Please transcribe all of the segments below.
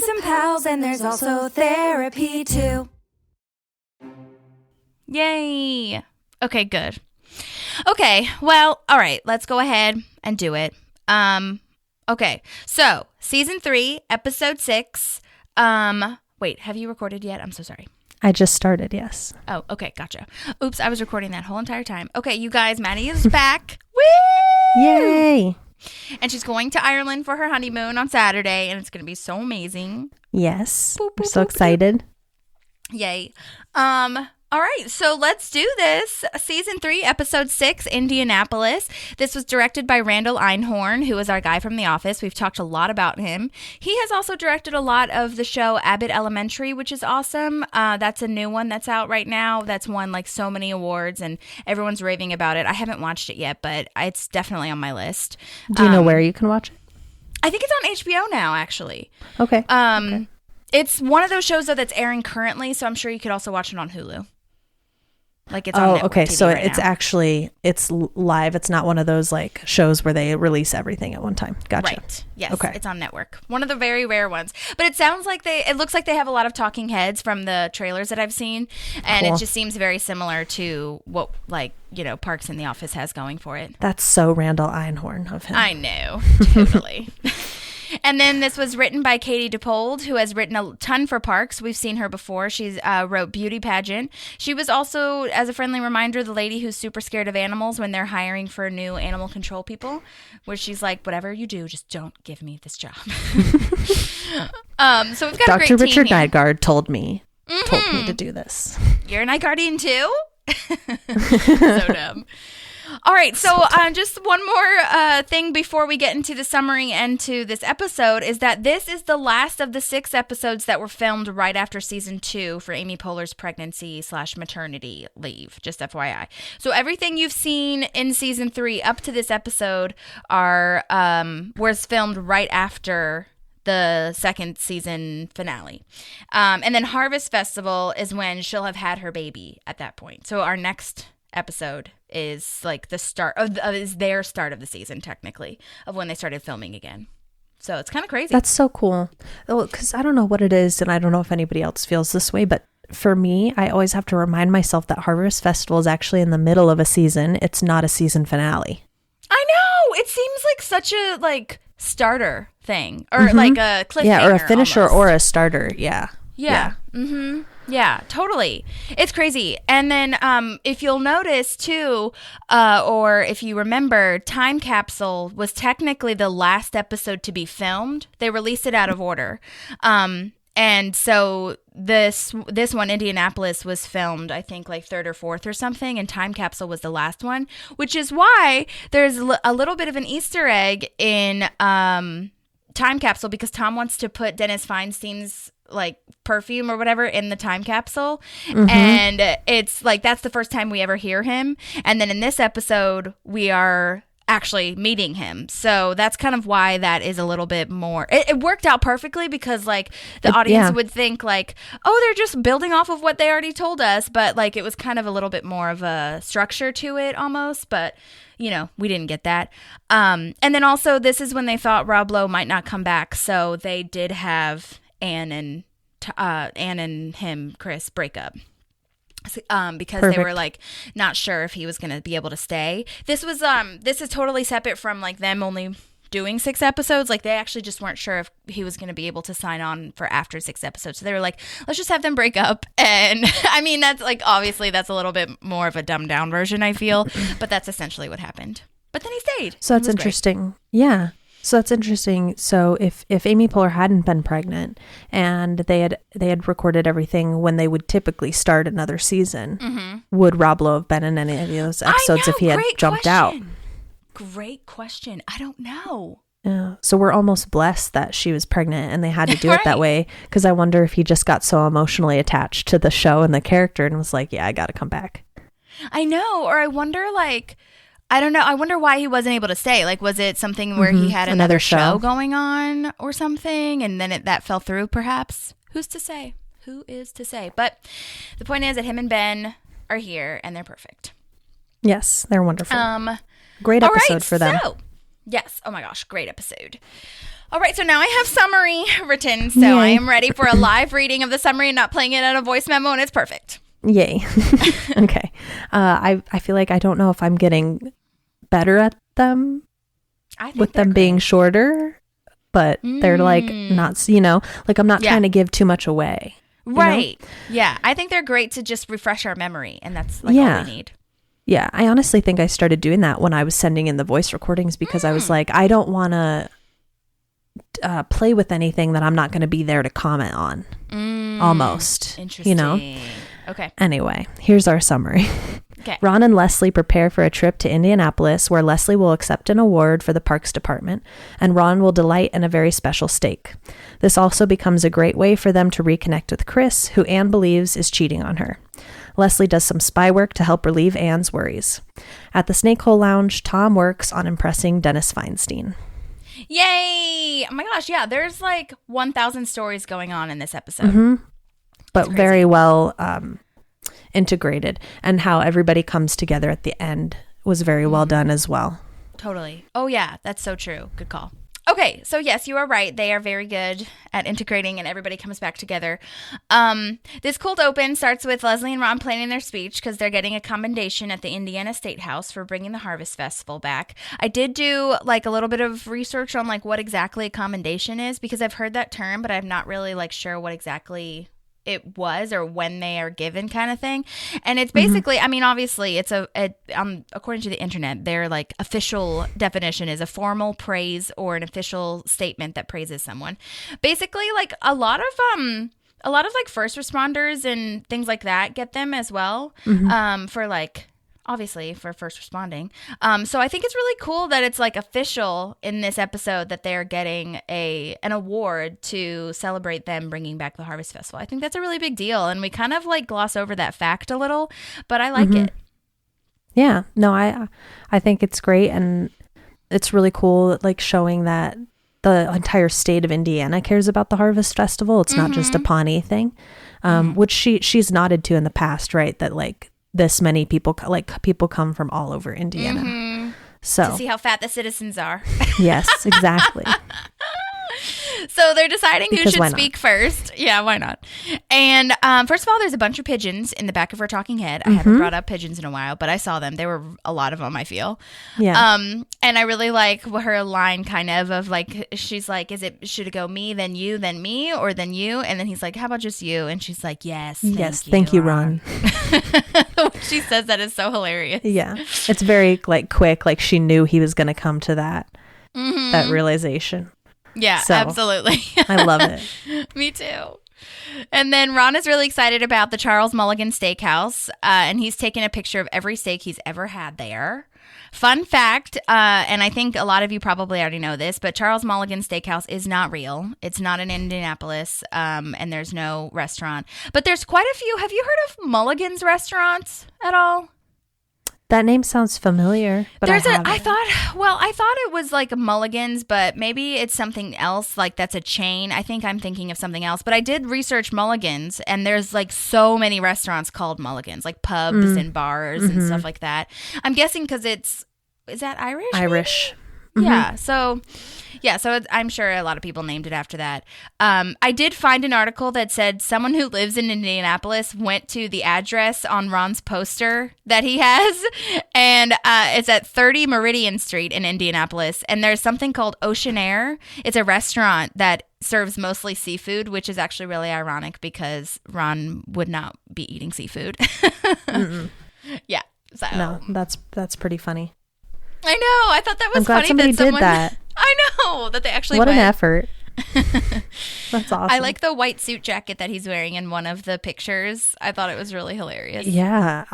some pals, and there's also therapy too. Yay. Okay, good. Okay, well, all right, let's go ahead and do it. Okay, so season 3, episode 6. Wait, have you recorded yet? I'm so sorry. I just started, yes. Oh, okay, gotcha. Oops, I was recording that whole entire time. Okay, you guys, Maddie is back. Woo! Yay! And she's going to Ireland for her honeymoon on Saturday, and it's going to be so amazing. Yes, Boop, we're boop, so boop, excited. boop. Yay. All right, so let's do this. Season 3, episode 6, Indianapolis. This was directed by Randall Einhorn, who is our guy from The Office. We've talked a lot about him. He has also directed a lot of the show Abbott Elementary, which is awesome. That's a new one that's out right now. That's won like so many awards, and everyone's raving about it. I haven't watched it yet, but it's definitely on my list. Do you know where you can watch it? I think it's on HBO now, actually. Okay. Okay. It's one of those shows, though, that's airing currently, so I'm sure you could also watch it on Hulu. Like it's on network okay. TV So right it's now. actually live. It's not one of those like shows where they release everything at one time. Gotcha. Right. Yes. Okay. It's on network. One of the very rare ones. But it sounds like it looks like they have a lot of talking heads from the trailers that I've seen, and Cool. it just seems very similar to what Parks and The Office has going for it. That's so Randall Einhorn of him. I know, totally. And then this was written by Katie Dippold, who has written a ton for Parks. We've seen her before. She's wrote Beauty Pageant. She was also, as a friendly reminder, the lady who's super scared of animals when they're hiring for new animal control people, where she's like, whatever you do, just don't give me this job. So we've got a great Dr. Richard team here. Nygaard told me to do this. You're a night guardian too? So dumb. All right, so just one more thing before we get into the summary and to this episode is that this is the last of the 6 episodes that were filmed right after season 2 for Amy Poehler's pregnancy/maternity leave, just FYI. So everything you've seen in season 3 up to this episode was filmed right after the second season finale. And then Harvest Festival is when she'll have had her baby at that point. So our next episode is like the start of is their start of the season, technically, of when they started filming again. So it's kind of crazy. That's so cool. Because I don't know what it is, and I don't know if anybody else feels this way, but for me, I always have to remind myself that Harvest Festival is actually in the middle of a season. It's not a season finale. I know. It seems like such a starter thing, or like a cliffhanger. Yeah, or a finisher almost. or a starter. Yeah. Yeah. Mm-hmm. Yeah, totally. It's crazy. And then if you'll notice too, or if you remember, Time Capsule was technically the last episode to be filmed. They released it out of order. And so this one, Indianapolis, was filmed, I think, like 3rd or 4th or something, and Time Capsule was the last one, which is why there's a little bit of an Easter egg in Time Capsule, because Tom wants to put Dennis Feinstein's perfume or whatever in the time capsule, and it's like that's the first time we ever hear him, and then in this episode we are actually meeting him, so that's kind of why that is a little bit more it worked out perfectly, because the audience would think they're just building off of what they already told us, but it was kind of a little bit more of a structure to it almost, but we didn't get that. And then also this is when they thought Rob Lowe might not come back, so they did have Anne and him, Chris, break up because they were not sure if he was going to be able to stay. This is totally separate from them only doing 6 episodes. They actually just weren't sure if he was going to be able to sign on for after 6 episodes. So they were like, let's just have them break up. And I mean, that's obviously that's a little bit more of a dumbed down version, I feel, but that's essentially what happened. But then he stayed. So that's interesting. Great. Yeah. So that's interesting. So if Amy Poehler hadn't been pregnant and they had recorded everything when they would typically start another season, would Rob Lowe have been in any of those episodes if he had jumped out? Great question. I don't know. Yeah. So we're almost blessed that she was pregnant and they had to do it that way, because I wonder if he just got so emotionally attached to the show and the character and was like, yeah, I got to come back. I know. Or I wonder I don't know. I wonder why he wasn't able to stay. Was it something where he had another show going on or something, and then that fell through, perhaps? Who's to say? Who is to say? But the point is that him and Ben are here, and they're perfect. Yes, they're wonderful. Great episode for them. Yes. Oh my gosh, great episode. All right, so now I have summary written, so Yay. I am ready for a live reading of the summary and not playing it on a voice memo, and it's perfect. Yay. Okay. I feel like I don't know if I'm getting better at them I think with them being shorter, but they're like not, like I'm not trying to give too much away. Right. Yeah. I think they're great to just refresh our memory, and that's like all we need. Yeah. I honestly think I started doing that when I was sending in the voice recordings because I was like, I don't want to play with anything that I'm not going to be there to comment on. Almost. Interesting. Okay. Anyway, here's our summary. Okay. Ron and Leslie prepare for a trip to Indianapolis where Leslie will accept an award for the Parks Department and Ron will delight in a very special steak. This also becomes a great way for them to reconnect with Chris, who Anne believes is cheating on her. Leslie does some spy work to help relieve Anne's worries. At the Snake Hole Lounge, Tom works on impressing Dennis Feinstein. Yay! Oh my gosh, yeah, there's like 1,000 stories going on in this episode. But very well integrated, and how everybody comes together at the end was very well done as well. Totally. Oh yeah, that's so true. Good call. Okay, so yes, you are right. They are very good at integrating and everybody comes back together. This cold open starts with Leslie and Ron planning their speech because they're getting a commendation at the Indiana State House for bringing the Harvest Festival back. I did do like a little bit of research on like what exactly a commendation is because I've heard that term, but I'm not really like sure what exactly it was or when they are given kind of thing. And it's basically, I mean, obviously it's according to the internet, their like official definition is a formal praise or an official statement that praises someone. Basically like a lot of like first responders and things like that get them as well. For like, obviously for first responding. So I think it's really cool that it's like official in this episode that they're getting an award to celebrate them bringing back the Harvest Festival. I think that's a really big deal. And we kind of like gloss over that fact a little, but I like it. Yeah, no, I think it's great. And it's really cool, like showing that the entire state of Indiana cares about the Harvest Festival. It's not just a Pawnee thing, which she's nodded to in the past, right? That like, this many people come from all over Indiana. So to see how fat the citizens are. Yes, exactly. So they're deciding Because who why should not? speak first. Yeah, why not? And first of all, there's a bunch of pigeons in the back of her talking head. I haven't brought up pigeons in a while, but I saw them. There were a lot of them, I feel. Yeah. And I really like her line kind of like, she's like, should it go me, then you, then me, or then you? And then he's like, how about just you? And she's like, yes, thank you, Ron. She says that is so hilarious. Yeah. It's very like quick, like she knew he was going to come to that realization. Yeah, So, absolutely. I love it. Me too. And then Ron is really excited about the Charles Mulligan Steakhouse, and he's taken a picture of every steak he's ever had there. Fun fact, and I think a lot of you probably already know this, but Charles Mulligan Steakhouse is not real. It's not in Indianapolis, and there's no restaurant. But there's quite a few. Have you heard of Mulligan's restaurants at all? That name sounds familiar, but I thought it was like a Mulligan's, but maybe it's something else, like that's a chain. I think I'm thinking of something else, but I did research Mulligan's, and there's like so many restaurants called Mulligan's, like pubs and bars and stuff like that. I'm guessing because is that Irish? Irish. Yeah. So I'm sure a lot of people named it after that. I did find an article that said someone who lives in Indianapolis went to the address on Ron's poster that he has, and it's at 30 Meridian Street in Indianapolis. And there's something called Ocean Air. It's a restaurant that serves mostly seafood, which is actually really ironic because Ron would not be eating seafood. Yeah. So No, that's pretty funny. I know. I thought that was I'm glad funny somebody that someone did that. I know that they actually What went. an effort. That's awesome. I like the white suit jacket that he's wearing in one of the pictures. I thought it was really hilarious. Yeah,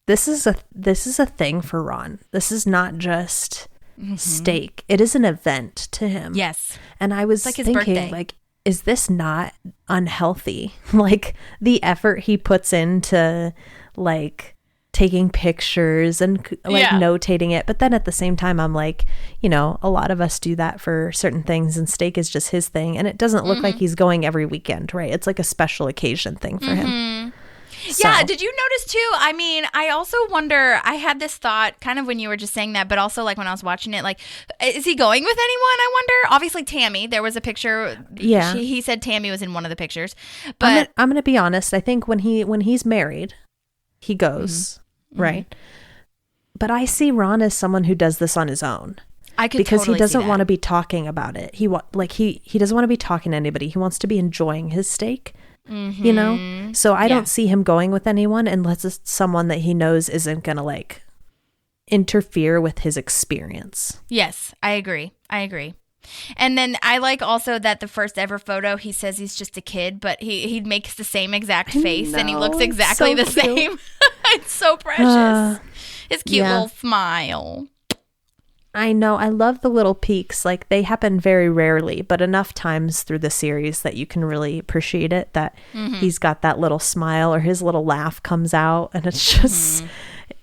this is a thing for Ron. This is not just steak. It is an event to him. Yes. And I was like his thinking, birthday. like, is this not unhealthy? Like the effort he puts into like taking pictures and like notating it. But then at the same time, I'm like, a lot of us do that for certain things, and steak is just his thing. And it doesn't look like he's going every weekend, right? It's like a special occasion thing for him. Yeah, did you notice too? I mean, I also wonder, I had this thought kind of when you were just saying that, but also like when I was watching it, like, is he going with anyone, I wonder? Obviously, Tammy. There was a picture. Yeah. He said Tammy was in one of the pictures. But I'm gonna be honest. I think when he's married, he goes, right? But I see Ron as someone who does this on his own. I could because totally he doesn't see that. want to be talking about it. He doesn't want to be talking to anybody. He wants to be enjoying his steak. You know? So I don't see him going with anyone unless it's someone that he knows isn't going to like interfere with his experience. Yes, I agree. And then I like also that the first ever photo, he says he's just a kid, but he makes the same exact face and he looks exactly the same. It's so precious. His cute little smile. I know. I love the little peaks. Like they happen very rarely, but enough times through the series that you can really appreciate it, that he's got that little smile or his little laugh comes out. And it's just,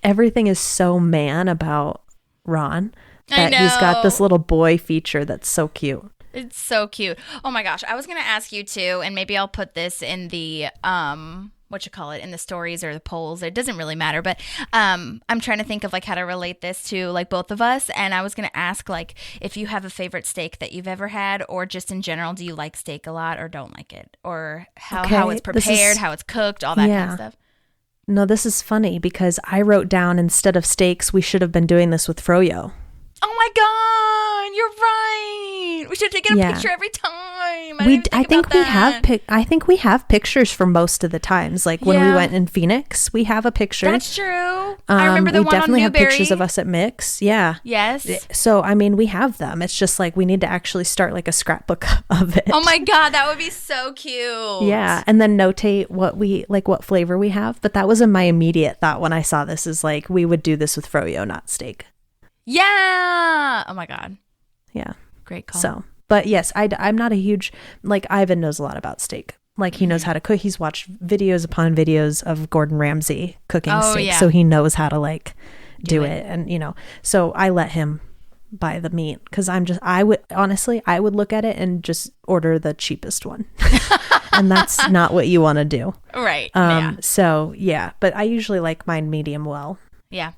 everything is so man about Ron that he's got this little boy feature that's so cute. It's so cute. Oh my gosh. I was going to ask you too, and maybe I'll put this in the, in the stories or the polls. It doesn't really matter, but I'm trying to think of like how to relate this to like both of us. And I was going to ask like if you have a favorite steak that you've ever had, or just in general, do you like steak a lot or don't like it, or how it's prepared, how it's cooked, all that kind of stuff. No, this is funny because I wrote down, instead of steaks, we should have been doing this with froyo. Oh my God, you're right. We should have taken a picture every time. I think we have pictures for most of the times. Like when we went in Phoenix, we have a picture. That's true. I remember the one on Newberry. We definitely have pictures of us at Mix. Yeah. Yes. So, I mean, we have them. It's just like we need to actually start like a scrapbook of it. Oh my God, that would be so cute. Yeah. And then notate what flavor we have. But that wasn't my immediate thought when I saw this, is like we would do this with froyo, not steak. Yeah. Oh my God. Yeah. Great call. So, but yes, I'm not a huge, like Ivan knows a lot about steak. Like he knows how to cook. He's watched videos upon videos of Gordon Ramsay cooking steak. Yeah. So he knows how to like do it. And, you know, so I let him buy the meat because I would look at it and just order the cheapest one. And that's not what you want to do. Right. So yeah, but I usually like mine medium well. Yeah.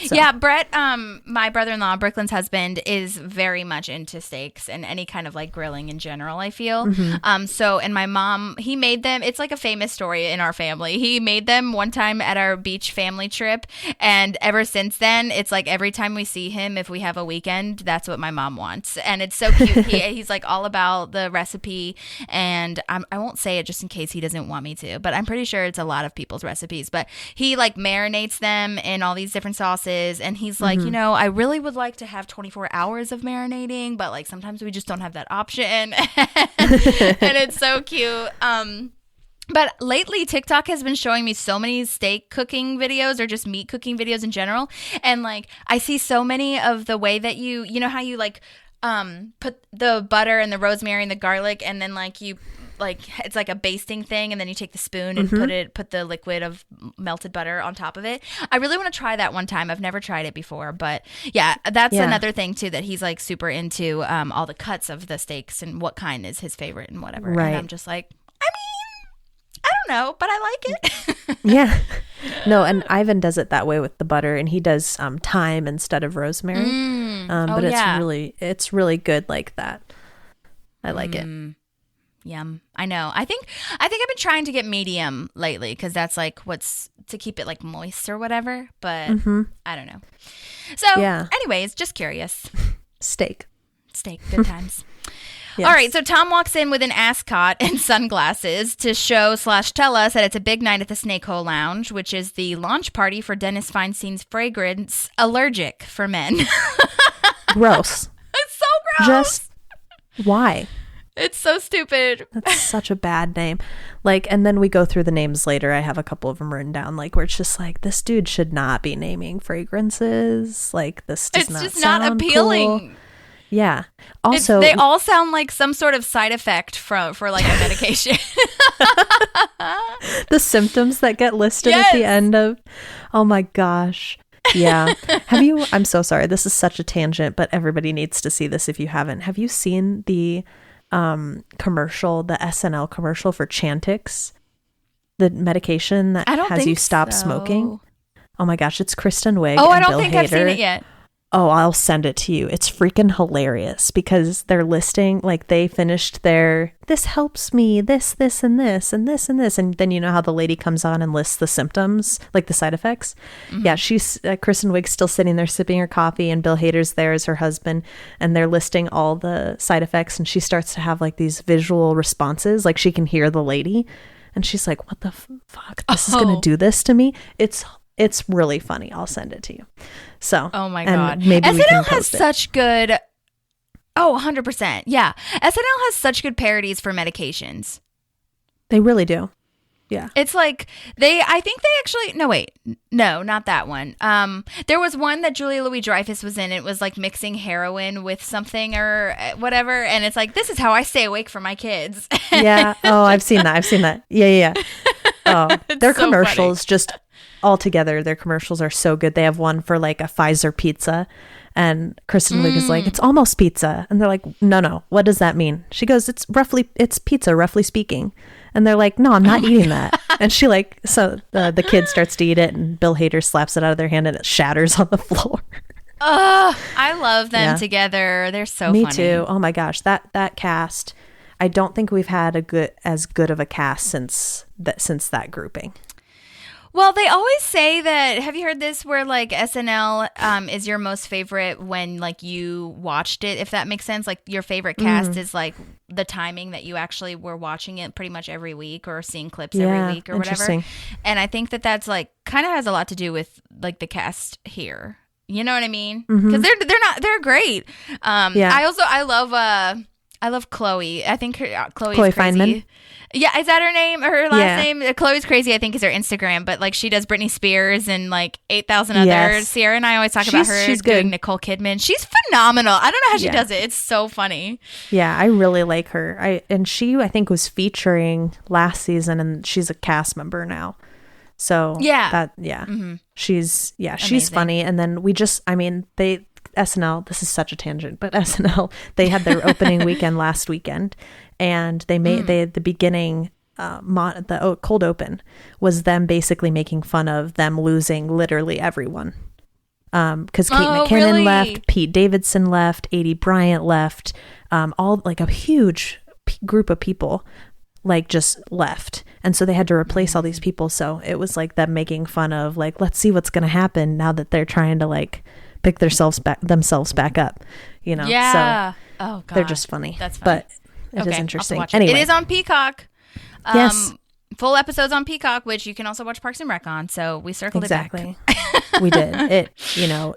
So. Yeah, Brett, my brother-in-law, Brooklyn's husband, is very much into steaks and any kind of like grilling in general, I feel. And my mom, he made them. It's like a famous story in our family. He made them one time at our beach family trip. And ever since then, it's like every time we see him, if we have a weekend, that's what my mom wants. And it's so cute. He's like all about the recipe. And I won't say it just in case he doesn't want me to, but I'm pretty sure it's a lot of people's recipes. But he like marinates them in all these different sauces. And he's like, you know, I really would like to have 24 hours of marinating, but like sometimes we just don't have that option. And it's so cute. But lately TikTok has been showing me so many steak cooking videos or just meat cooking videos in general. And like I see so many of the way that you know how you like put the butter and the rosemary and the garlic, and then like you like it's like a basting thing, and then you take the spoon and put the liquid of melted butter on top of it. I really want to try that one time. I've never tried it before, but that's another thing too that he's like super into, all the cuts of the steaks and what kind is his favorite and whatever. Right. And I'm just like, I mean, I don't know, but I like it. Yeah. No, and Ivan does it that way with the butter, and he does thyme instead of rosemary. But it's really good like that. I like it. Yum. I know. I think I've been trying to get medium lately because that's like what's to keep it like moist or whatever. But I don't know. So anyways, just curious. Steak. Good times. Yes. All right. So Tom walks in with an ascot and sunglasses to show/tell us that it's a big night at the Snake Hole Lounge, which is the launch party for Dennis Feinstein's fragrance Allergic for Men. Gross. It's so gross. Just why? It's so stupid. That's such a bad name. Like, and then we go through the names later. I have a couple of them written down, like, where it's just like, this dude should not be naming fragrances. Like, this does not sound It's just not appealing. Cool. Yeah. Also, they all sound like some sort of side effect for like a medication. The symptoms that get listed at the end of, oh my gosh. Yeah. I'm so sorry. This is such a tangent, but everybody needs to see this if you haven't. Have you seen the commercial, the SNL commercial for Chantix? The medication that I don't has think you stop so. smoking. Oh my gosh, it's Kristen Wiig. Oh, and I don't Bill think I've seen Hader. it yet. Oh, I'll send it to you. It's freaking hilarious because they're listing, like, they finished their, this helps me, this, and this, and this, and this. And then you know how the lady comes on and lists the symptoms, like the side effects? Yeah, she's, Kristen Wiig's still sitting there sipping her coffee, and Bill Hader's there as her husband, and they're listing all the side effects, and she starts to have, like, these visual responses, like she can hear the lady, and she's like, what the fuck? This is going to do this to me? It's really funny. I'll send it to you. So, oh my God. Maybe we can SNL has post it. such good, 100%. Yeah. SNL has such good parodies for medications. They really do. Yeah. It's like I think they actually, no, not that one. There was one that Julia Louis-Dreyfus was in. It was like mixing heroin with something or whatever. And it's like, this is how I stay awake for my kids. Yeah. Oh, I've seen that. Yeah. Oh, their so commercials just all together. Their commercials are so good. They have one for like a Pfizer pizza, and Kristen Wiig is like, it's almost pizza. And they're like, no. What does that mean? She goes, it's pizza, roughly speaking. And they're like, no, I'm not eating that. And she like, so the kid starts to eat it, and Bill Hader slaps it out of their hand and it shatters on the floor. I love them together. They're so funny. Me too. Oh my gosh. That cast, I don't think we've had as good of a cast since that grouping. Well, they always say that, have you heard this, where like SNL is your most favorite when like you watched it, if that makes sense? Like your favorite cast is like the timing that you actually were watching it pretty much every week or seeing clips every week or whatever. And I think that that's like kind of has a lot to do with like the cast here. You know what I mean? Because they're great. I love Chloe. I think Chloe's crazy. Feynman? Yeah, is that her name? Her last name? Chloe's Crazy, I think, is her Instagram. But like, she does Britney Spears and like 8,000 others. Yes. Sierra and I always talk about her she's doing good. Nicole Kidman. She's phenomenal. I don't know how she does it. It's so funny. Yeah, I really like her. She I think was featuring last season, and she's a cast member now. So she's funny. And then SNL, this is such a tangent, but SNL, they had their opening weekend last weekend, and they had the beginning, the cold open was them basically making fun of them losing literally everyone. Because Kate McKinnon left, Pete Davidson left, A.D. Bryant left, all like a huge group of people like just left. And so they had to replace all these people. So it was like them making fun of like, let's see what's going to happen now that they're trying to like pick themselves back up, you know? Yeah. So oh God. they're just funny. That's funny. But it is interesting. Anyway. It is on Peacock. Yes. Full episodes on Peacock, which you can also watch Parks and Rec on. So we circled it back. We did.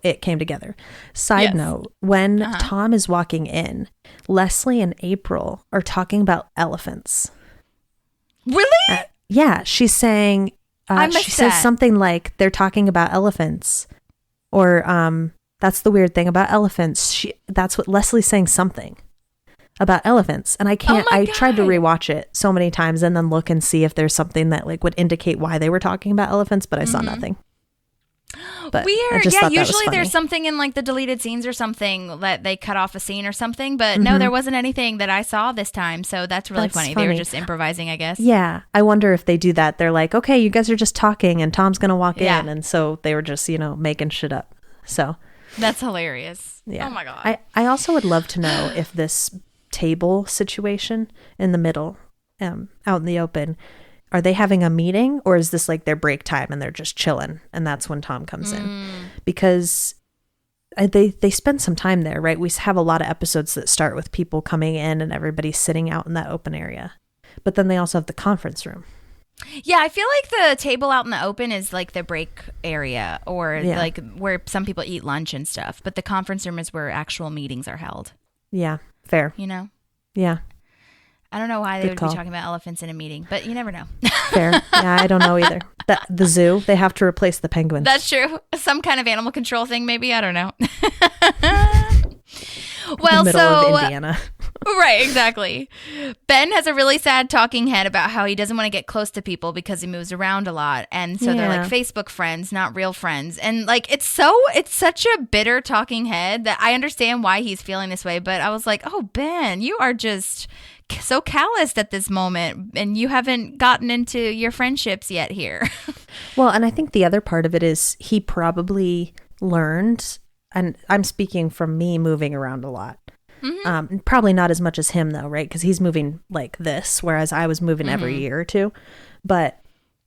It came together. Side note, when Tom is walking in, Leslie and April are talking about elephants. Really? Yeah. She's saying, she says something like they're talking about elephants, or that's the weird thing about elephants. That's what Leslie's saying, something about elephants. And I can't, I tried to rewatch it so many times and then look and see if there's something that like would indicate why they were talking about elephants, but I saw nothing. But weird. Yeah, usually there's something in like the deleted scenes or something that they cut off a scene or something, but no, there wasn't anything that I saw this time. So that's really funny. They were just improvising, I guess. Yeah. I wonder if they do that. They're like, okay, you guys are just talking and Tom's going to walk in. And so they were just, making shit up. So that's hilarious. Yeah. Oh my God. I also would love to know if this table situation in the middle, out in the open, are they having a meeting, or is this like their break time and they're just chilling and that's when Tom comes in? Because they spend some time there, right? We have a lot of episodes that start with people coming in and everybody sitting out in that open area, but then they also have the conference room. Yeah, I feel like the table out in the open is like the break area, or like where some people eat lunch and stuff, but the conference room is where actual meetings are held. Yeah, fair. Yeah. I don't know why they would be talking about elephants in a meeting, but you never know. Fair. Yeah, I don't know either. The zoo, they have to replace the penguins. That's true. Some kind of animal control thing, maybe. I don't know. Well, the middle of Indiana. Right, exactly. Ben has a really sad talking head about how he doesn't want to get close to people because he moves around a lot. And so they're like Facebook friends, not real friends. And like, it's such a bitter talking head that I understand why he's feeling this way. But I was like, oh, Ben, you are just so calloused at this moment and you haven't gotten into your friendships yet here. Well, and I think the other part of it is he probably learned, and I'm speaking from me moving around a lot. Probably not as much as him though, right? Because he's moving like this, whereas I was moving every year or two. But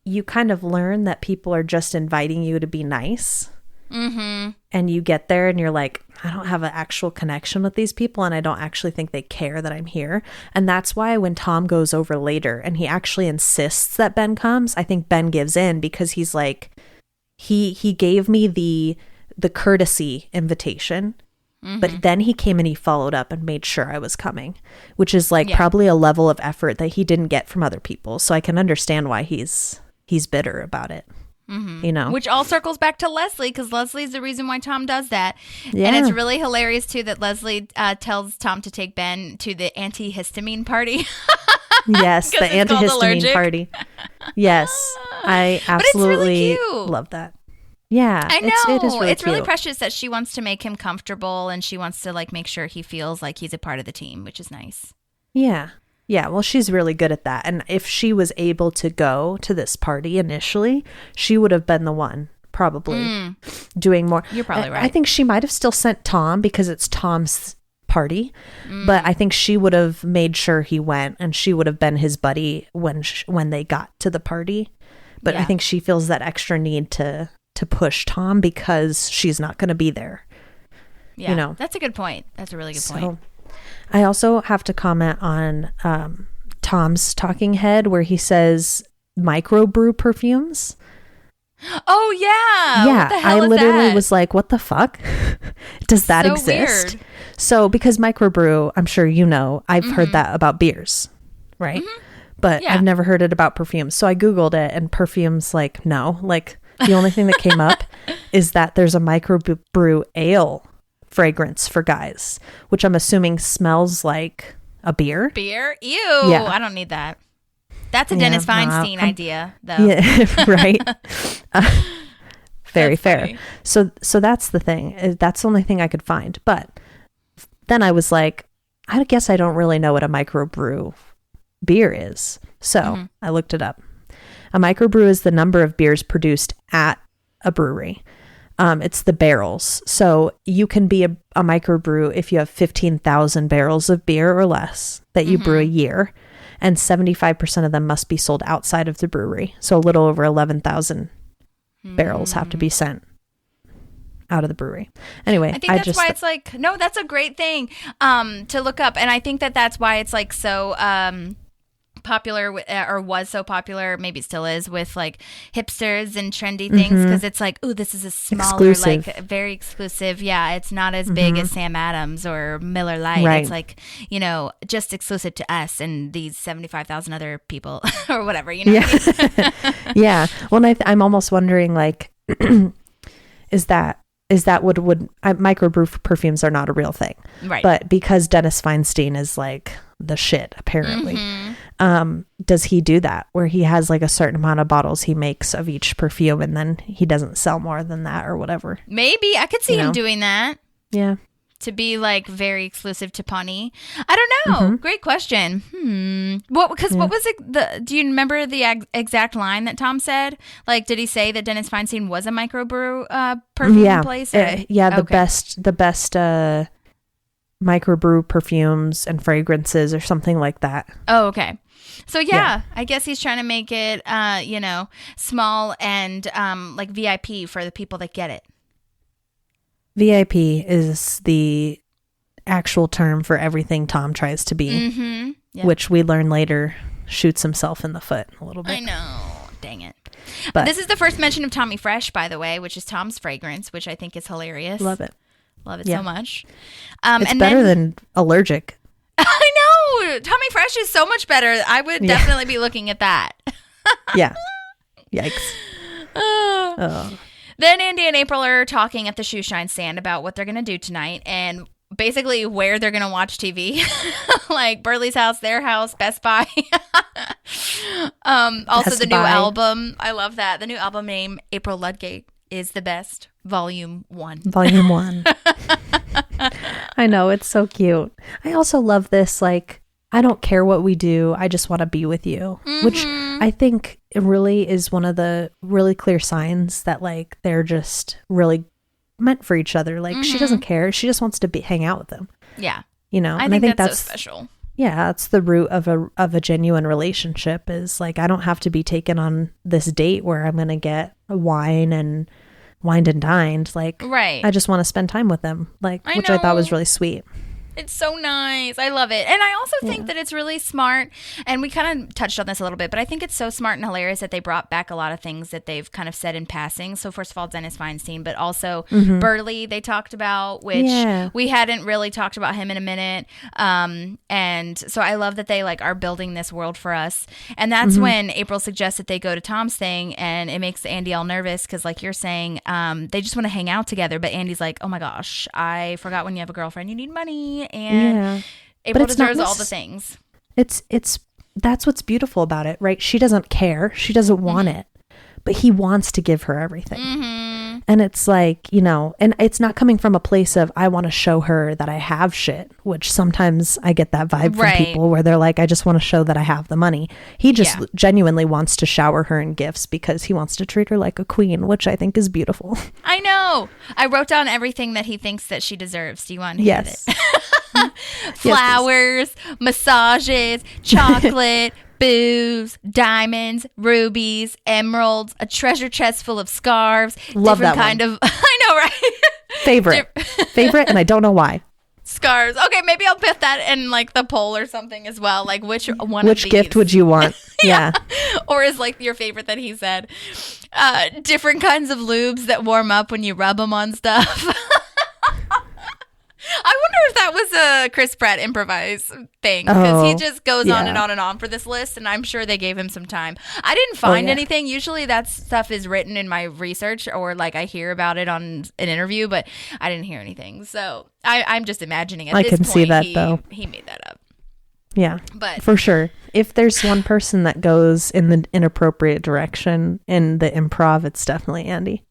you kind of learn that people are just inviting you to be nice. And you get there and you're like, I don't have an actual connection with these people and I don't actually think they care that I'm here. And that's why when Tom goes over later and he actually insists that Ben comes, I think Ben gives in because he's like, he gave me the courtesy invitation. But then he came and he followed up and made sure I was coming, which is like probably a level of effort that he didn't get from other people. So I can understand why he's bitter about it, you know, which all circles back to Leslie because Leslie's the reason why Tom does that. Yeah. And it's really hilarious too that Leslie tells Tom to take Ben to the antihistamine party. Yes, the antihistamine party. Yes, I absolutely love that. Yeah, I know. It is really it's really cute. precious that she wants to make him comfortable and she wants to like make sure he feels like he's a part of the team, which is nice. Yeah. Yeah, well, she's really good at that. And if she was able to go to this party initially, she would have been the one probably doing more. You're probably right. I think she might have still sent Tom because it's Tom's party, but I think she would have made sure he went and she would have been his buddy when they got to the party. But I think she feels that extra need to push Tom because she's not going to be there. Yeah, you know, that's a good point. That's a really good point. I also have to comment on Tom's talking head where he says microbrew perfumes. Oh yeah. Yeah. What the hell I is literally that? was like, what the fuck? Does that So exist? weird. So because microbrew, I'm sure you know, I've heard that about beers, right? But I've never heard it about perfumes. So I Googled it and perfumes, like, no, like the only thing that came up is that there's a microbrew ale fragrance for guys, which I'm assuming smells like a beer. Beer? Ew. Yeah. I don't need that. That's a Dennis Feinstein idea, though. Yeah, right. Very That's fair. funny. So that's the thing. That's the only thing I could find. But then I was like, I guess I don't really know what a microbrew beer is. So I looked it up. A microbrew is the number of beers produced at a brewery. It's the barrels. So you can be a microbrew if you have 15,000 barrels of beer or less that you brew a year. And 75% of them must be sold outside of the brewery. So a little over 11,000 barrels have to be sent out of the brewery. Anyway, I think that's why it's like, no, that's a great thing to look up. And I think that's why it's like so popular or was so popular, maybe it still is, with like hipsters and trendy things, because it's like, oh, this is a smaller, exclusive. like very exclusive. Yeah, it's not as big as Sam Adams or Miller Lite. Right. It's like, you know, just exclusive to us and these 75,000 other people or whatever, you know. Yeah. Yeah. Well, I'm almost wondering, like, is that what microbrew perfumes are not a real thing, Right. But because Dennis Feinstein is like the shit, apparently, does he do that where he has like a certain amount of bottles he makes of each perfume and then he doesn't sell more than that or whatever? Maybe I could see him doing that. Yeah. To be like very exclusive to Pawnee. I don't know. Great question. What was it? Do you remember the exact line that Tom said? Like, did he say that Dennis Feinstein was a microbrew perfume place? Or? The best microbrew perfumes and fragrances or something like that. Oh, okay. So I guess he's trying to make it, small and like VIP for the people that get it. VIP is the actual term for everything Tom tries to be, which we learn later shoots himself in the foot a little bit. I know. Dang it. But this is the first mention of Tommy Fresh, by the way, which is Tom's fragrance, which I think is hilarious. Love it. Love it so much. It's better than Allergic. I know. Tommy Fresh is so much better. I would definitely be looking at that. Yeah. Yikes. Oh. Then Andy and April are talking at the shoe shine stand about what they're going to do tonight. And basically where they're going to watch TV. Like Burley's house, their house, Best Buy. Also Best the new Buy. album. I love that. The new album name, April Ludgate is the Best, Volume 1. Volume 1. I know, it's so cute. I also love this, like, I don't care what we do, I just want to be with you, which I think it really is one of the really clear signs that, like, they're just really meant for each other. Like, she doesn't care. She just wants to hang out with them. Yeah. You know, I think that's so special. Yeah, that's the root of a genuine relationship, is like, I don't have to be taken on this date where I'm going to get wined and dined. Like, Right. I just want to spend time with them, like, which I thought was really sweet. It's so nice. I love it. And I also think that it's really smart. And we kind of touched on this a little bit, but I think it's so smart and hilarious that they brought back a lot of things that they've kind of said in passing. So first of all, Dennis Feinstein, but also Burley they talked about, which we hadn't really talked about him in a minute. And so I love that they like are building this world for us. And that's when April suggests that they go to Tom's thing, and it makes Andy all nervous because, like you're saying, they just want to hang out together. But Andy's like, oh my gosh, I forgot when you have a girlfriend, you need money. And April deserves all the things. It's that's what's beautiful about it, right? She doesn't care. She doesn't want it, but he wants to give her everything. And it's like, you know, and it's not coming from a place of, I want to show her that I have shit, which sometimes I get that vibe from people where they're like, I just want to show that I have the money. He just genuinely wants to shower her in gifts because he wants to treat her like a queen, which I think is beautiful. I know. I wrote down everything that he thinks that she deserves. Do you want to hear it? Flowers, massages, chocolate, booze, diamonds, rubies, emeralds, a treasure chest full of scarves. Love that kind one. of. I know, right? Favorite, and I don't know why. Scarves. Okay, maybe I'll put that in like the poll or something as well. Like which gift would you want? Yeah. Or is like your favorite that he said. Different kinds of lubes that warm up when you rub them on stuff. I wonder if that was a Chris Pratt improvise thing, because he just goes on and on for this list, and I'm sure they gave him some time. I didn't find anything. Usually that stuff is written in my research, or like I hear about it on an interview, but I didn't hear anything. So I'm just imagining at I this can point, see that though. He made that up. Yeah, but for sure. If there's one person that goes in the inappropriate direction in the improv, it's definitely Andy.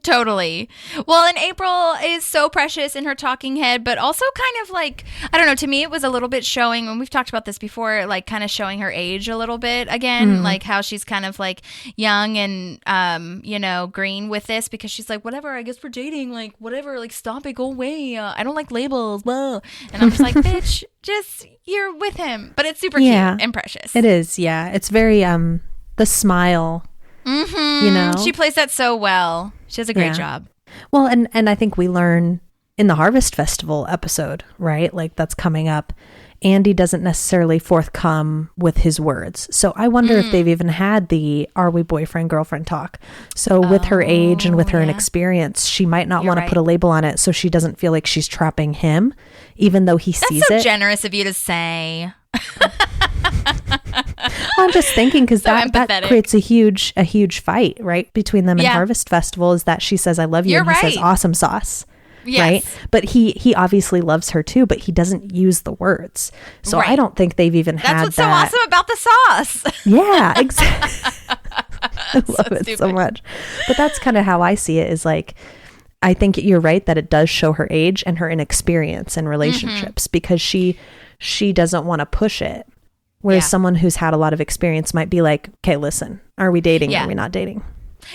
Totally. Well, and April is so precious in her talking head, but also kind of like, I don't know, to me it was a little bit showing, and we've talked about this before, like kind of showing her age a little bit again, like how she's kind of like young and, you know, green with this, because she's like, whatever, I guess we're dating, like whatever, like stop it, go away. I don't like labels. Whoa. And I'm just like, bitch, just you're with him. But it's super cute and precious. It is. Yeah. It's very, the smile. You know, she plays that so well. She does a great job. Well, and I think we learn in the Harvest Festival episode, right? Like that's coming up. Andy doesn't necessarily forthcome with his words. So I wonder if they've even had the "are we boyfriend girlfriend" talk. So with her age and with her inexperience, she might not want to put a label on it, so she doesn't feel like she's trapping him, even though he sees it. That's so generous of you to say. I'm just thinking, because that creates a huge fight, right, between them in Harvest Festival, is that she says I love you, and he says awesome sauce. Yes. Right. But he obviously loves her too, but he doesn't use the words. So I don't think they've even had that. That's what's so awesome about the sauce. Yeah, exactly. I love it so much. But that's kind of how I see it, is like, I think you're right that it does show her age and her inexperience in relationships, because she doesn't want to push it. Whereas someone who's had a lot of experience might be like, okay, listen, are we dating? Are we not dating?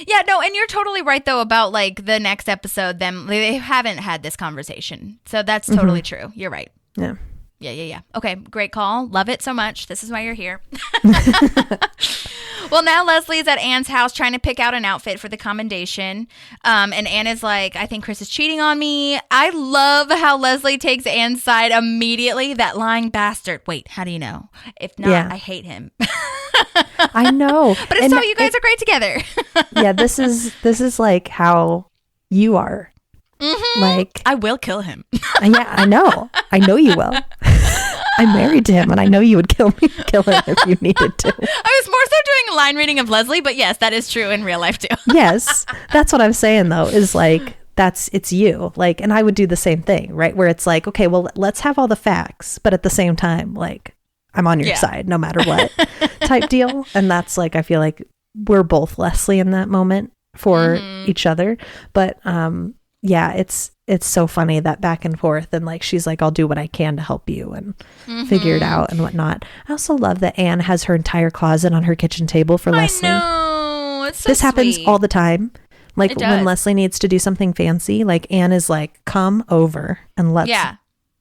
Yeah, no, and you're totally right, though, about like the next episode, they haven't had this conversation. So that's totally true. You're right. Yeah. Yeah. Okay, great call. Love it so much. This is why you're here. Well, now Leslie's at Anne's house trying to pick out an outfit for the commendation. And Anne is like, I think Chris is cheating on me. I love how Leslie takes Anne's side immediately. That lying bastard. Wait, how do you know? If not, I hate him. I know. But it's so you guys are great together. Yeah, this is like how you are. Like, I will kill him. Yeah, I know. I know you will. I'm married to him, and I know you would kill him if you needed to. I was more so doing a line reading of Leslie, but yes, that is true in real life too. Yes, that's what I'm saying though, is like it's you. Like, and I would do the same thing, right? Where it's like, okay, well, let's have all the facts, but at the same time, like, I'm on your side no matter what type deal. And that's like, I feel like we're both Leslie in that moment for each other. But yeah, it's so funny, that back and forth. And like, she's like, I'll do what I can to help you and figure it out and whatnot. I also love that Anne has her entire closet on her kitchen table for Leslie. I know. It's so this happens sweet. all the time. Like It when does. Leslie needs to do something fancy, like Anne is like, come over and let's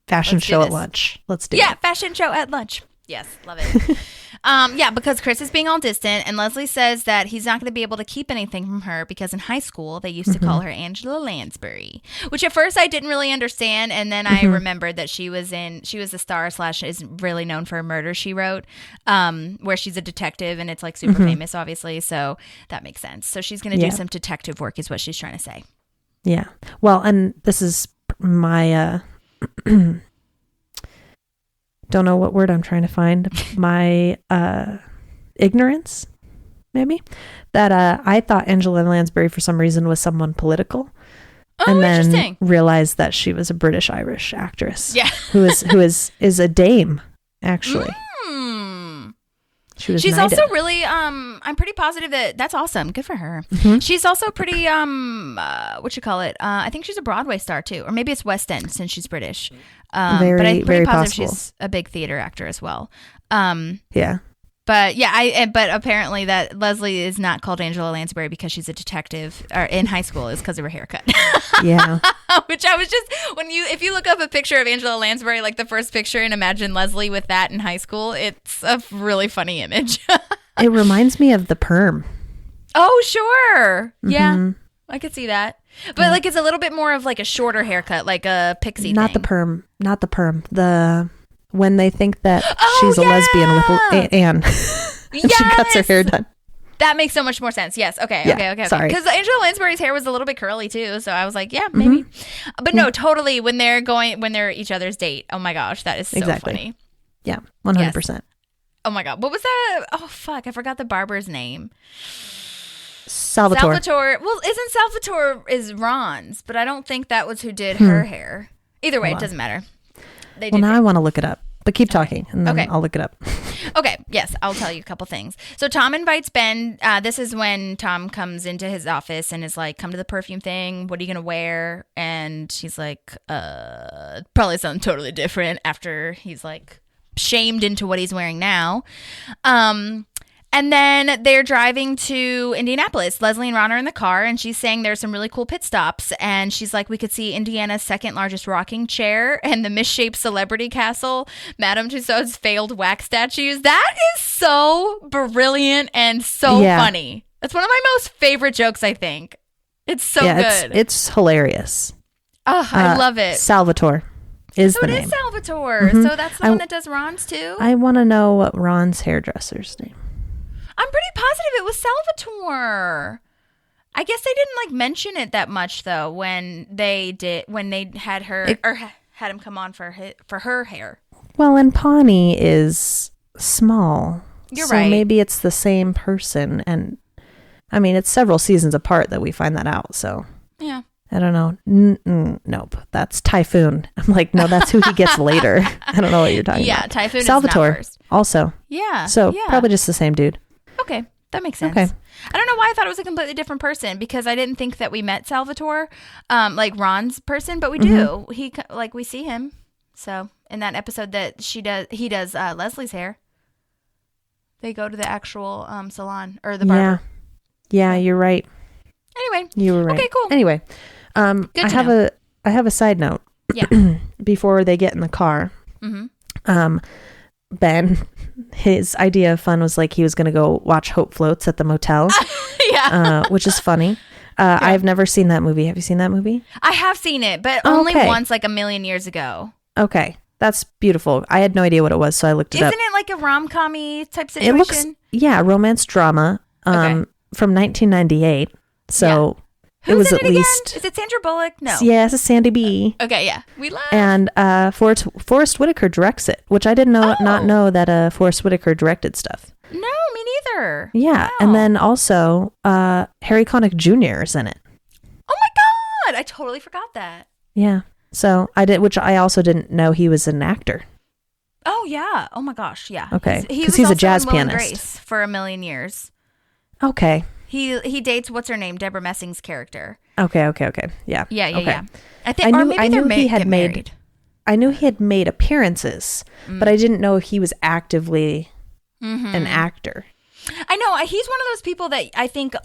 fashion Let's do show at this. lunch. Let's do Yeah, it. fashion show at lunch. Yes, love it. Yeah, because Chris is being all distant, and Leslie says that he's not going to be able to keep anything from her because in high school they used to call her Angela Lansbury, which at first I didn't really understand, and then I remembered that she was a star / is really known for a Murder, She Wrote, where she's a detective, and it's like super famous, obviously, so that makes sense. So she's going to do some detective work, is what she's trying to say. Yeah. Well, and this is my don't know what word I'm trying to find. My ignorance, maybe, that I thought Angela Lansbury for some reason was someone political. Oh, and then interesting. realized that she was a British Irish actress. Yeah. who is a dame, actually. She was She's knighted. also really I'm pretty positive that's awesome. Good for her. She's also pretty what you call it? I think she's a Broadway star too, or maybe it's West End since she's British. But I'm pretty very positive possible. she's a big theater actor as well. Yeah. But yeah, but apparently that Leslie is not called Angela Lansbury because she's a detective, or in high school is because of her haircut. Yeah. Which I was just, if you look up a picture of Angela Lansbury, like the first picture, and imagine Leslie with that in high school, it's a really funny image. It reminds me of The Perm. Oh, sure. Yeah, I could see that. But like, it's a little bit more of like a shorter haircut, like a pixie Not thing. the perm. When they think that she's a lesbian with Anne. And she cuts her hair done. That makes so much more sense. Yes. Okay. Sorry. Because Angela Lansbury's hair was a little bit curly too, so I was like, yeah, maybe. But no, totally. When they're each other's date. Oh my gosh, that is so funny. Yeah, 100%. Oh my god, what was that? Oh fuck, I forgot the barber's name. Salvatore. Well, isn't Salvatore is Ron's, but I don't think that was who did her hair. Either way, it doesn't matter. Well, now I want to look it up, but keep talking and then I'll look it up. Okay, yes, I'll tell you a couple things. So Tom invites Ben. This is when Tom comes into his office and is like, come to the perfume thing. What are you going to wear? And he's like, probably something totally different after he's like shamed into what he's wearing now. And then they're driving to Indianapolis. Leslie and Ron are in the car, and she's saying there's some really cool pit stops. And she's like, we could see Indiana's second largest rocking chair and the misshaped celebrity castle, Madame Tussauds failed wax statues. That is so brilliant and so funny. That's one of my most favorite jokes, I think. It's so good. It's hilarious. Oh, I love it. Salvatore is So the it name. is Salvatore. So that's the one that does Ron's too? I want to know what Ron's hairdresser's name. I'm pretty positive it was Salvatore. I guess they didn't like mention it that much though when they had her had him come on for her hair. Well, and Pawnee is small. You're so right. Maybe it's the same person, and I mean it's several seasons apart that we find that out. So yeah, I don't know. Nope, that's Typhoon. I'm like, no, that's who he gets later. I don't know what you're talking about. Yeah, Typhoon Salvatore is not first. also. Yeah. So yeah. probably just the same dude. Okay, that makes sense. Okay. I don't know why I thought it was a completely different person because I didn't think that we met Salvatore, like Ron's person, but we do. We see him. So in that episode that he does Leslie's hair. They go to the actual salon or the barber. Yeah, you're right. Anyway, you were right. Okay, cool. Anyway, I have a side note. Yeah. Before they get in the car, Ben, his idea of fun was like he was going to go watch Hope Floats at the motel. Yeah. Which is funny. I've never seen that movie. Have you seen that movie? I have seen it, but only once, like a million years ago. Okay. That's beautiful. I had no idea what it was, so I looked it up. Isn't it like a rom-com-y type situation? It looks, romance drama from 1998. So Who's it was in at it least... again? Is it Sandra Bullock? No. Yes, it's Sandy B. Okay, yeah. We love. And Forrest Whitaker directs it, which I didn't not know that Forrest Whitaker directed stuff. No, me neither. Yeah, Wow. and then also Harry Connick Jr. is in it. Oh my God, I totally forgot that. Yeah. So which I also didn't know he was an actor. Oh yeah. Oh my gosh. Yeah. Okay. He Because was he's a also jazz in Will and pianist. Grace for a million years. Okay. He dates what's her name, Deborah Messing's character. Okay. Yeah. Yeah. Okay. I think, or maybe they're married. I knew he had made appearances, but I didn't know if he was actively an actor. I know he's one of those people that I think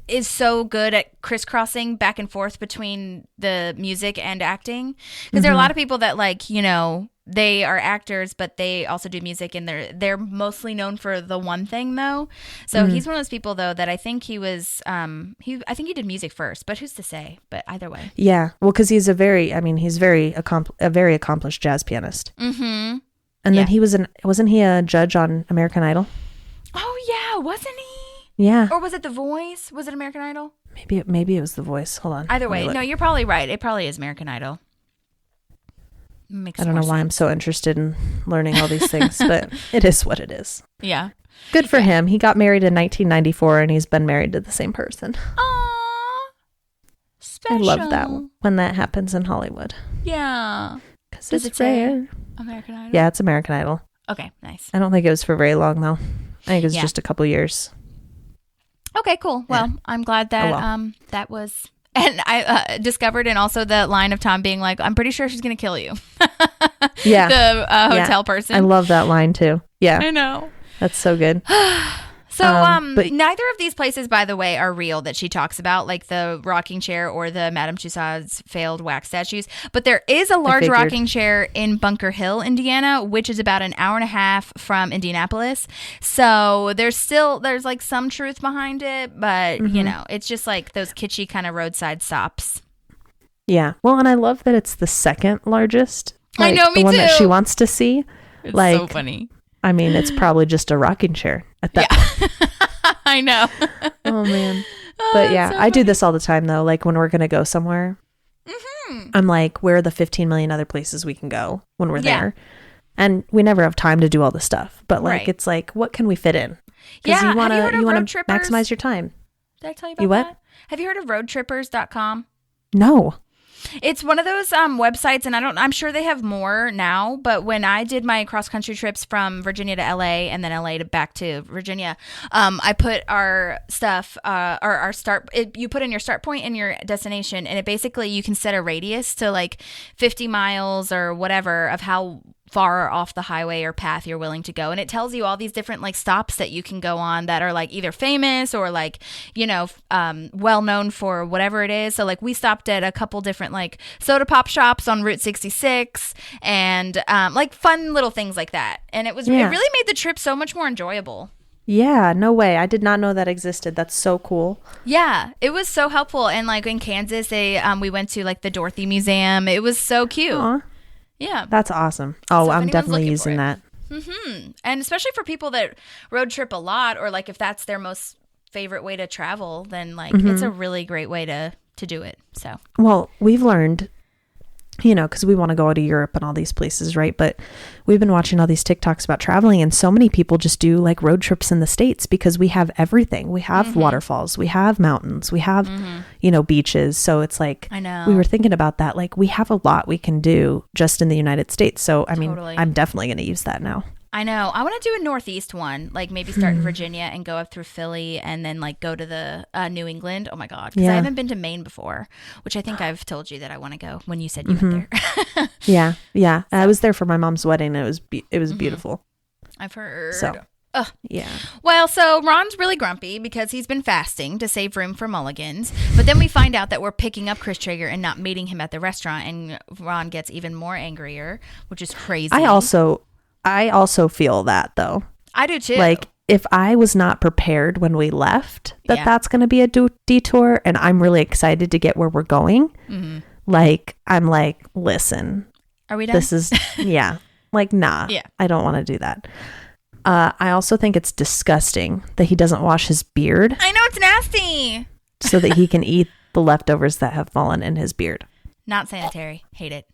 is so good at crisscrossing back and forth between the music and acting. Because there are a lot of people that they are actors, but they also do music, and they're mostly known for the one thing though. So he's one of those people though that I think he was I think he did music first, but who's to say? But either way. Yeah. Well, because he's a very accomplished jazz pianist. Mm-hmm. And then he wasn't he a judge on American Idol? Oh yeah, wasn't he? Yeah. Or was it The Voice? Was it American Idol? Maybe it was The Voice. Hold on. Either way, no, you're probably right. It probably is American Idol. I don't know why I'm so interested in learning all these things, but it is what it is. Yeah. Good for him. He got married in 1994 and he's been married to the same person. Aww. Special. I love that when that happens in Hollywood. Yeah. Because it's rare. American Idol? Yeah, it's American Idol. Okay, nice. I don't think it was for very long though. I think it was just a couple years. Okay, cool. Well, I'm glad that that was... And I discovered, and also the line of Tom being like, I'm pretty sure she's going to kill you. Yeah. The hotel person. I love that line too. Yeah. I know. That's so good. So but neither of these places, by the way, are real that she talks about, like the rocking chair or the Madame Tussauds failed wax statues. But there is a large rocking chair in Bunker Hill, Indiana, which is about an hour and a half from Indianapolis. So there's like some truth behind it, but it's just like those kitschy kind of roadside stops. Yeah. Well, and I love that it's the second largest. I know, me the one too. that she wants to see. It's so funny. I mean, it's probably just a rocking chair at that point. I know. Oh, man. But yeah, I do this all the time, though. Like when we're going to go somewhere, I'm like, where are the 15 million other places we can go when we're there? And we never have time to do all the stuff. But like, it's like, what can we fit in? Because you want to maximize your time. Did I tell you about that? Have you heard of roadtrippers.com? No. It's one of those websites, and I'm sure they have more now, but when I did my cross-country trips from Virginia to LA and then LA to back to Virginia, I put our stuff, our start, you put in your start point and your destination, and it basically, you can set a radius to like 50 miles or whatever of how far off the highway or path you're willing to go, and it tells you all these different like stops that you can go on that are like either famous or like well known for whatever it is. So like we stopped at a couple different like soda pop shops on Route 66 and like fun little things like that, and it really made the trip so much more enjoyable. Yeah, no way. I did not know that existed. That's so cool. Yeah, it was so helpful. And like in Kansas, we went to like the Dorothy Museum. It was so cute. Aww. Yeah. That's awesome. Oh, so I'm definitely using that. Mm-hmm. And especially for people that road trip a lot, or like if that's their most favorite way to travel, then like it's a really great way to do it. So, well, we've learned, because we want to go to Europe and all these places, right? But we've been watching all these TikToks about traveling, and so many people just do like road trips in the States because we have everything. We have waterfalls, we have mountains, we have, beaches. So it's like, I know, we were thinking about that. Like we have a lot we can do just in the United States. So, I mean, I'm definitely going to use that now. I know. I want to do a Northeast one, like maybe start in Virginia and go up through Philly and then like go to the New England. Oh my God. Because I haven't been to Maine before, which I think I've told you that I want to go when you said you went there. Yeah. So. I was there for my mom's wedding. And it was beautiful. I've heard. So. Yeah. Well, so Ron's really grumpy because he's been fasting to save room for mulligans. But then we find out that we're picking up Chris Traeger and not meeting him at the restaurant. And Ron gets even more angrier, which is crazy. I also feel that though. I do too. Like if I was not prepared when we left that's going to be a detour and I'm really excited to get where we're going. Like I'm like, listen, are we done? This is like, nah, I don't want to do that. I also think it's disgusting that he doesn't wash his beard. I know, it's nasty. So that he can eat the leftovers that have fallen in his beard. Not sanitary. Hate it.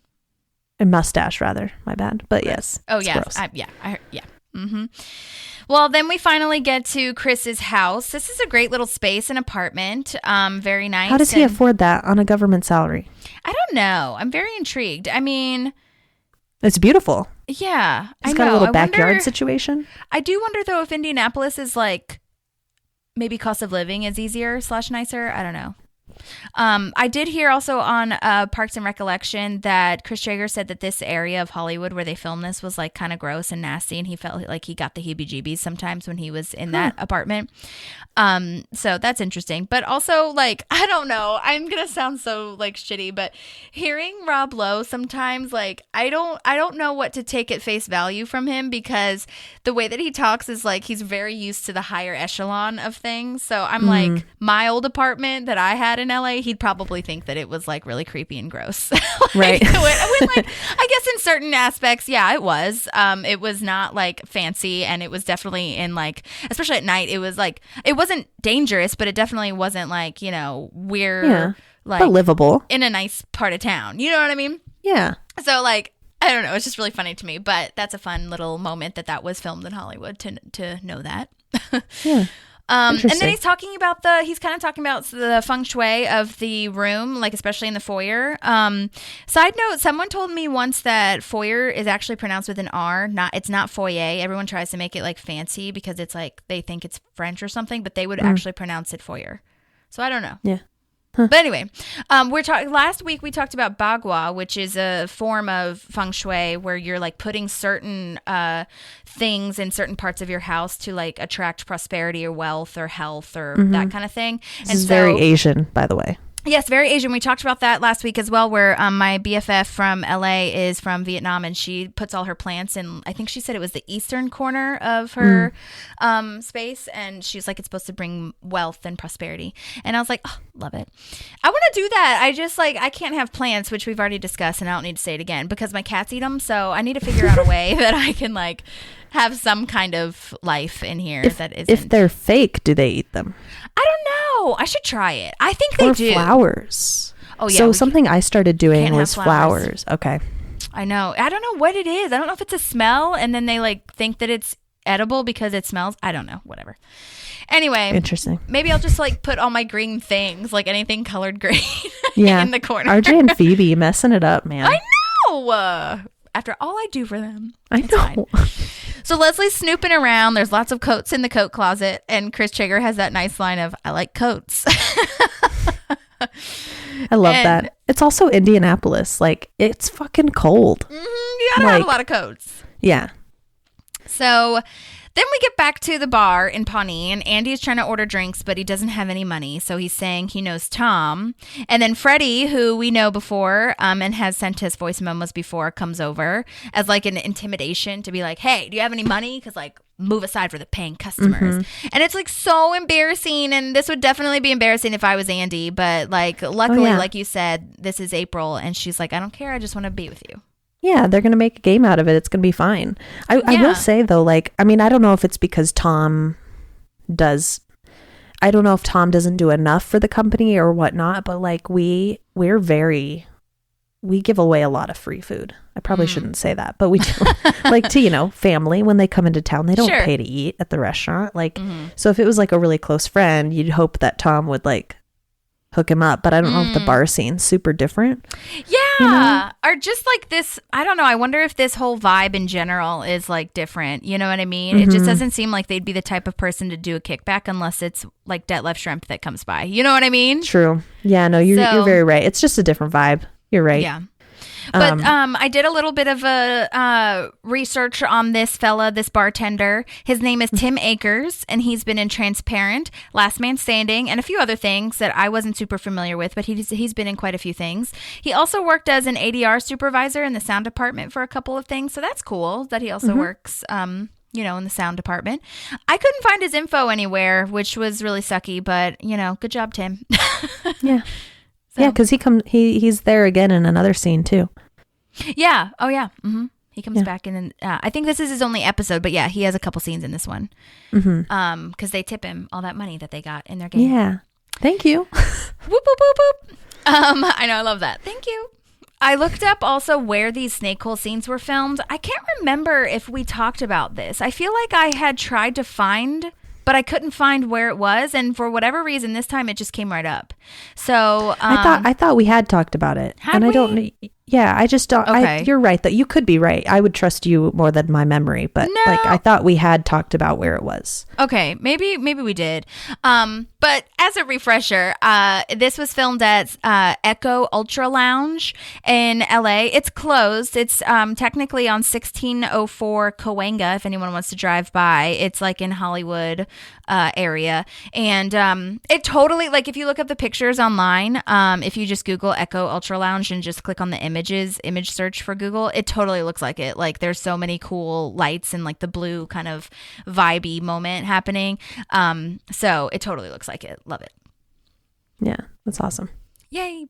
A mustache, rather. My bad. But yes. Oh, yeah. Gross. I heard, yeah. Well, then we finally get to Chris's house. This is a great little space, an apartment. Very nice. How does he afford that on a government salary? I don't know. I'm very intrigued. I mean, it's beautiful. Yeah, It's got a little backyard situation. I do wonder, though, if Indianapolis is like, maybe cost of living is easier / nicer. I don't know. I did hear also on Parks and Recollection that Chris Traeger said that this area of Hollywood where they filmed this was like kind of gross and nasty, and he felt like he got the heebie-jeebies sometimes when he was in that apartment. So that's interesting. But also, like, I don't know, I'm gonna sound so like shitty, but hearing Rob Lowe sometimes, like, I don't know what to take at face value from him, because the way that he talks is like he's very used to the higher echelon of things. So I'm like, my old apartment that I had in LA, he'd probably think that it was like really creepy and gross. Right. Like, I guess in certain aspects, yeah, it was. It was not like fancy, and it was definitely in like, especially at night, it was like, it wasn't dangerous, but it definitely wasn't like, you know, we're like but livable in a nice part of town. You know what I mean? Yeah. So like, I don't know, it's just really funny to me, but that's a fun little moment that was filmed in Hollywood to know that. Yeah. And then he's kind of talking about the feng shui of the room, like especially in the foyer. Side note, someone told me once that foyer is actually pronounced with an R. It's not foyer. Everyone tries to make it like fancy because it's like they think it's French or something, but they would actually pronounce it foyer. So I don't know. Yeah. Huh. But anyway, last week we talked about bagua, which is a form of feng shui where you're like putting certain things in certain parts of your house to like attract prosperity or wealth or health or that kind of thing. This is very Asian, by the way. Yes, very Asian. We talked about that last week as well, where my BFF from LA is from Vietnam, and she puts all her plants in, I think she said it was the eastern corner of her space, and she's like, it's supposed to bring wealth and prosperity. And I was like, oh, love it. I want to do that. I just like, I can't have plants, which we've already discussed, and I don't need to say it again because my cats eat them. So I need to figure out a way that I can like have some kind of life in here that isn't. If they're fake, do they eat them? I don't know. I should try it. I think they do. Flowers. Oh yeah. So something I started doing was flowers. Okay. I know. I don't know what it is. I don't know if it's a smell and then they like think that it's edible because it smells. I don't know. Whatever. Anyway. Interesting. Maybe I'll just like put all my green things, like anything colored green in the corner. RJ and Phoebe messing it up, man. I know. After all I do for them. I know. So Leslie's snooping around. There's lots of coats in the coat closet. And Chris Traeger has that nice line of, I like coats. I love that. It's also Indianapolis. Like, it's fucking cold. You gotta have a lot of coats. Yeah. So then we get back to the bar in Pawnee, and Andy's trying to order drinks, but he doesn't have any money. So he's saying he knows Tom. And then Freddie, who we know before and has sent his voice memos before, comes over as like an intimidation to be like, hey, do you have any money? Because like, move aside for the paying customers. And it's like so embarrassing. And this would definitely be embarrassing if I was Andy. But like, luckily, like you said, this is April. And she's like, I don't care. I just want to be with you. Yeah, they're going to make a game out of it. It's going to be fine. I will say, though, like, I mean, I don't know if it's because Tom doesn't do enough for the company or whatnot, but like we give away a lot of free food. I probably shouldn't say that, but we do. Like to, family, when they come into town, they don't pay to eat at the restaurant. Like, so if it was like a really close friend, you'd hope that Tom would like hook him up, but I don't know if the bar scene's super different. Yeah. Or just like this, I don't know. I wonder if this whole vibe in general is like different. You know what I mean? It just doesn't seem like they'd be the type of person to do a kickback unless it's like Detlef Shrimp that comes by. You know what I mean? True. Yeah, no, you're very right. It's just a different vibe. You're right. Yeah. But I did a little bit of a research on this bartender. His name is Tim Akers, and he's been in Transparent, Last Man Standing, and a few other things that I wasn't super familiar with, but he's been in quite a few things. He also worked as an ADR supervisor in the sound department for a couple of things, so that's cool that he also works in the sound department. I couldn't find his info anywhere, which was really sucky, but, good job, Tim. Yeah. So. Yeah, because he's there again in another scene too. Yeah. Oh yeah. He comes back in. I think this is his only episode, but yeah, he has a couple scenes in this one. Because they tip him all that money that they got in their game. Yeah. Thank you. Whoop whoop whoop whoop. I know. I love that. Thank you. I looked up also where these snake hole scenes were filmed. I can't remember if we talked about this. I feel like I had tried to find, but I couldn't find where it was, and for whatever reason, this time it just came right up. So I thought we had talked about it, had and we? I don't know. Yeah, I just don't. Okay. You're right that you could be right. I would trust you more than my memory, but No. like I thought we had talked about where it was. Okay, maybe we did. But as a refresher, this was filmed at Echo Ultra Lounge in LA. It's closed. It's technically on 1604 Cahuenga, if anyone wants to drive by. It's like in Hollywood area. And it totally, like if you look up the pictures online, if you just Google Echo Ultra Lounge and just click on the image search for Google, it totally looks like it. Like there's so many cool lights and like the blue kind of vibey moment happening. So it totally looks like it. Love it. Yeah, that's awesome. Yay.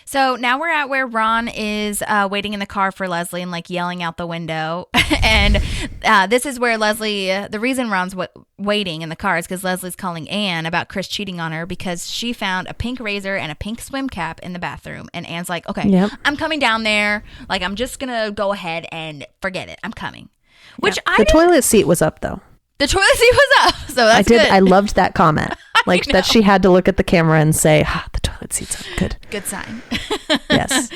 So now we're at where Ron is waiting in the car for Leslie and like yelling out the window. And this is where Leslie, the reason Ron's waiting in the car is because Leslie's calling Anne about Chris cheating on her because she found a pink razor and a pink swim cap in the bathroom. And Anne's like, okay, Yep. I'm coming down there. Like, I'm just going to go ahead and forget it. I'm coming. Which Yeah. The toilet seat was up though. The toilet seat was up. So that's good. I loved that comment. Like know. that she had to look at the camera and say, the toilet seat's up. Good. Good sign. Yes.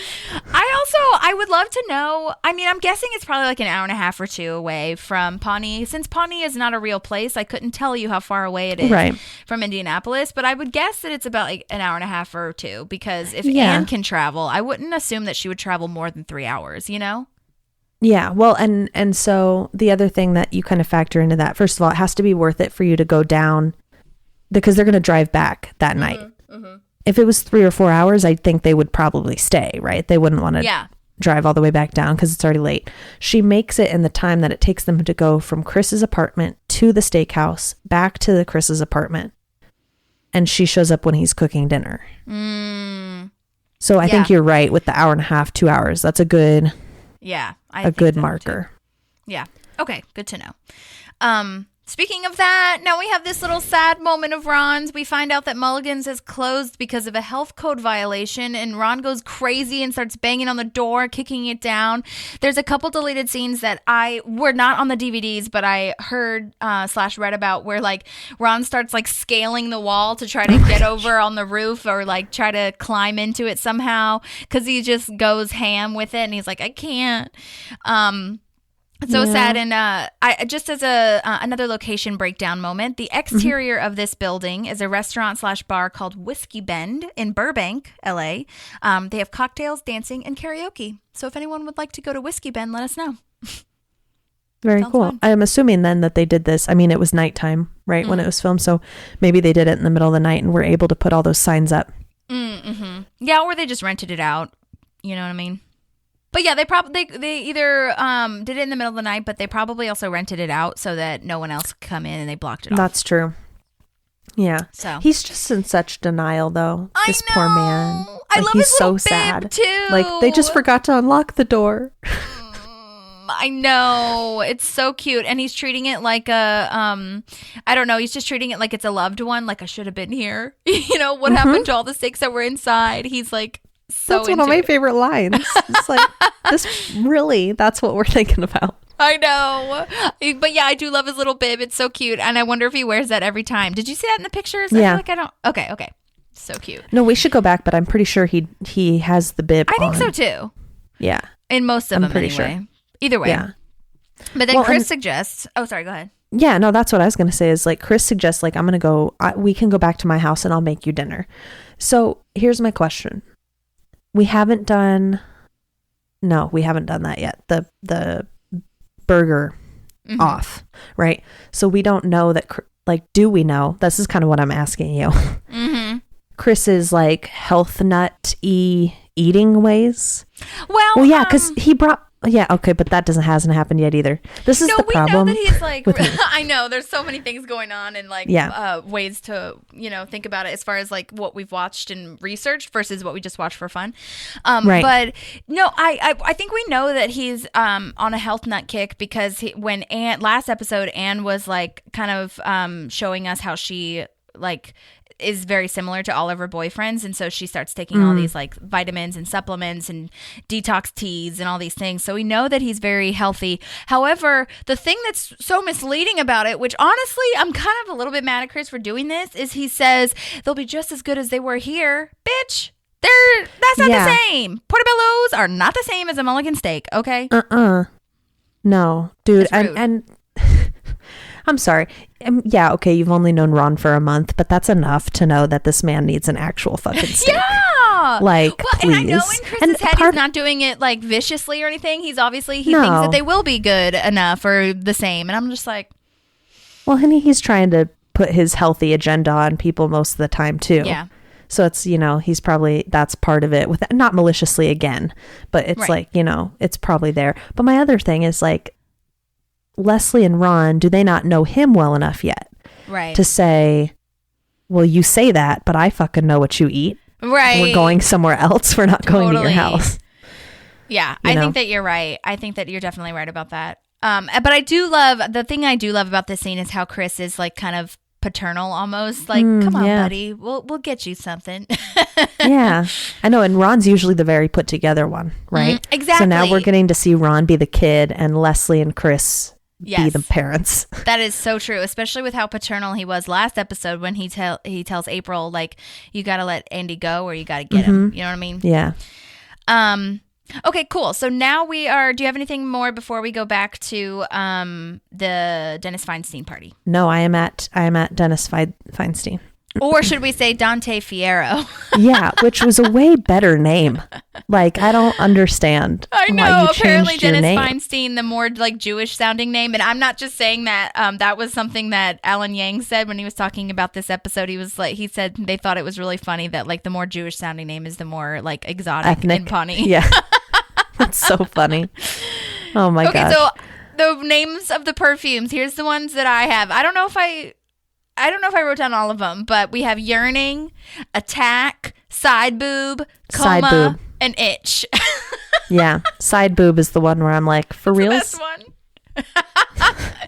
I would love to know. I mean, I'm guessing it's probably like an hour and a half or two away from Pawnee. Since Pawnee is not a real place, I couldn't tell you how far away it is from Indianapolis. But I would guess that it's about like an hour and a half or two because if Anne can travel, I wouldn't assume that she would travel more than 3 hours, you know? Yeah. Well, and so the other thing that you kind of factor into that, first of all, it has to be worth it for you to go down because they're going to drive back that night. Mm-hmm. If it was 3 or 4 hours, I think they would probably stay, right? They wouldn't want to drive all the way back down because it's already late. She makes it in the time that it takes them to go from Chris's apartment to the steakhouse, back to the Chris's apartment. And she shows up when he's cooking dinner. So I think you're right with the hour and a half, 2 hours. That's a good... Yeah. A good marker. Too. Yeah. Okay. Good to know. Speaking of that, now we have this little sad moment of Ron's. We find out that Mulligan's is closed because of a health code violation, and Ron goes crazy and starts banging on the door, kicking it down. There's a couple deleted scenes that were not on the DVDs, but I heard / read about where like Ron starts like scaling the wall to try to get over on the roof or like try to climb into it somehow because he just goes ham with it and he's like, I can't. It's so sad. And I just as another location breakdown moment, the exterior of this building is a restaurant / bar called Whiskey Bend in Burbank, LA. They have cocktails, dancing, and karaoke. So if anyone would like to go to Whiskey Bend, let us know. Very Sounds cool. fun. I'm assuming then that they did this. I mean, it was nighttime, right, when it was filmed. So maybe they did it in the middle of the night and were able to put all those signs up. Mm-hmm. Yeah, or they just rented it out. You know what I mean? But yeah, they either did it in the middle of the night, but they probably also rented it out so that no one else could come in and they blocked it off. That's true. Yeah. So he's just in such denial, though. This poor man. I love he's his so little sad bib, too. Like they just forgot to unlock the door. I know. It's so cute. And he's treating it like a, I don't know. He's just treating it like it's a loved one. Like I should have been here. You know, what happened to all the steaks that were inside? He's like, that's one of my favorite lines. It's like that's what we're thinking about. I know. But yeah, I do love his little bib. It's so cute. And I wonder if he wears that every time. Did you see that in the pictures? Yeah. I feel like I don't. Okay. So cute. No, we should go back, but I'm pretty sure he has the bib I think on. so too. Yeah. In most of them pretty anyway. sure. Either way. Yeah. But then Chris suggests, oh, sorry, go ahead. Yeah, no, that's what I was going to say is like Chris suggests like I'm going to go, we can go back to my house and I'll make you dinner. So here's my question. We haven't done that yet. The burger off, right? So we don't know that, like, do we know? This is kind of what I'm asking you. Chris's like health nut-y eating ways. Well, yeah, because he brought. Yeah, okay, but that hasn't happened yet either. This is the problem. No, we know that he's like, I know there's so many things going on and like ways to, think about it as far as like what we've watched and researched versus what we just watched for fun. Right. But no, I think we know that he's on a health nut kick because when last episode, Anne was like kind of showing us how she like is very similar to all of her boyfriends, and so she starts taking all these like vitamins and supplements and detox teas and all these things. So we know that he's very healthy. However, the thing that's so misleading about it, which honestly I'm kind of a little bit mad at Chris for doing this, is he says they'll be just as good as they were here. Bitch, that's not the same. Portobello's are not the same as a Mulligan steak, okay? No, dude. That's rude. And I'm sorry. Yeah, okay, you've only known Ron for a month, but that's enough to know that this man needs an actual fucking steak. Yeah. Like, well, please. And I know in Chris's head he's not doing it like viciously or anything. He thinks that they will be good enough or the same. And I'm just like, well, honey, he's trying to put his healthy agenda on people most of the time too. yeah. So it's, he's probably, that's part of it, with not maliciously again, but it's like, it's probably there. But my other thing is like, Leslie and Ron, do they not know him well enough yet? Right. To say, well, you say that, but I fucking know what you eat. Right. We're going somewhere else. We're not going to your house. Yeah. I think that you're right. I think that you're definitely right about that. But the thing I do love about this scene is how Chris is like kind of paternal almost, like, come on, buddy, we'll get you something. Yeah, I know. And Ron's usually the very put together one, right? Exactly. So now we're getting to see Ron be the kid and Leslie and Chris be the parents. That is so true, especially with how paternal he was last episode when he tells April, like, you gotta let Andy go or you gotta get him. You know what I mean? Yeah. Okay, cool. So now do you have anything more before we go back to the Dennis Feinstein party? No, I am at Dennis Feinstein. Or should we say Dante Fierro? Yeah, which was a way better name. Like, I don't understand. I know. Why you Apparently, changed your Dennis name. Feinstein, the more like Jewish sounding name, and I'm not just saying that. That was something that Alan Yang said when he was talking about this episode. He said they thought it was really funny that like the more Jewish sounding name is the more like exotic Ethnic. and punny. Yeah, that's so funny. Oh my god. Okay, so the names of the perfumes. Here's the ones that I have. I don't know if I wrote down all of them, but we have yearning, attack, side boob, coma, Side boob. and itch. Yeah, side boob is the one where I'm like, for real? Best one.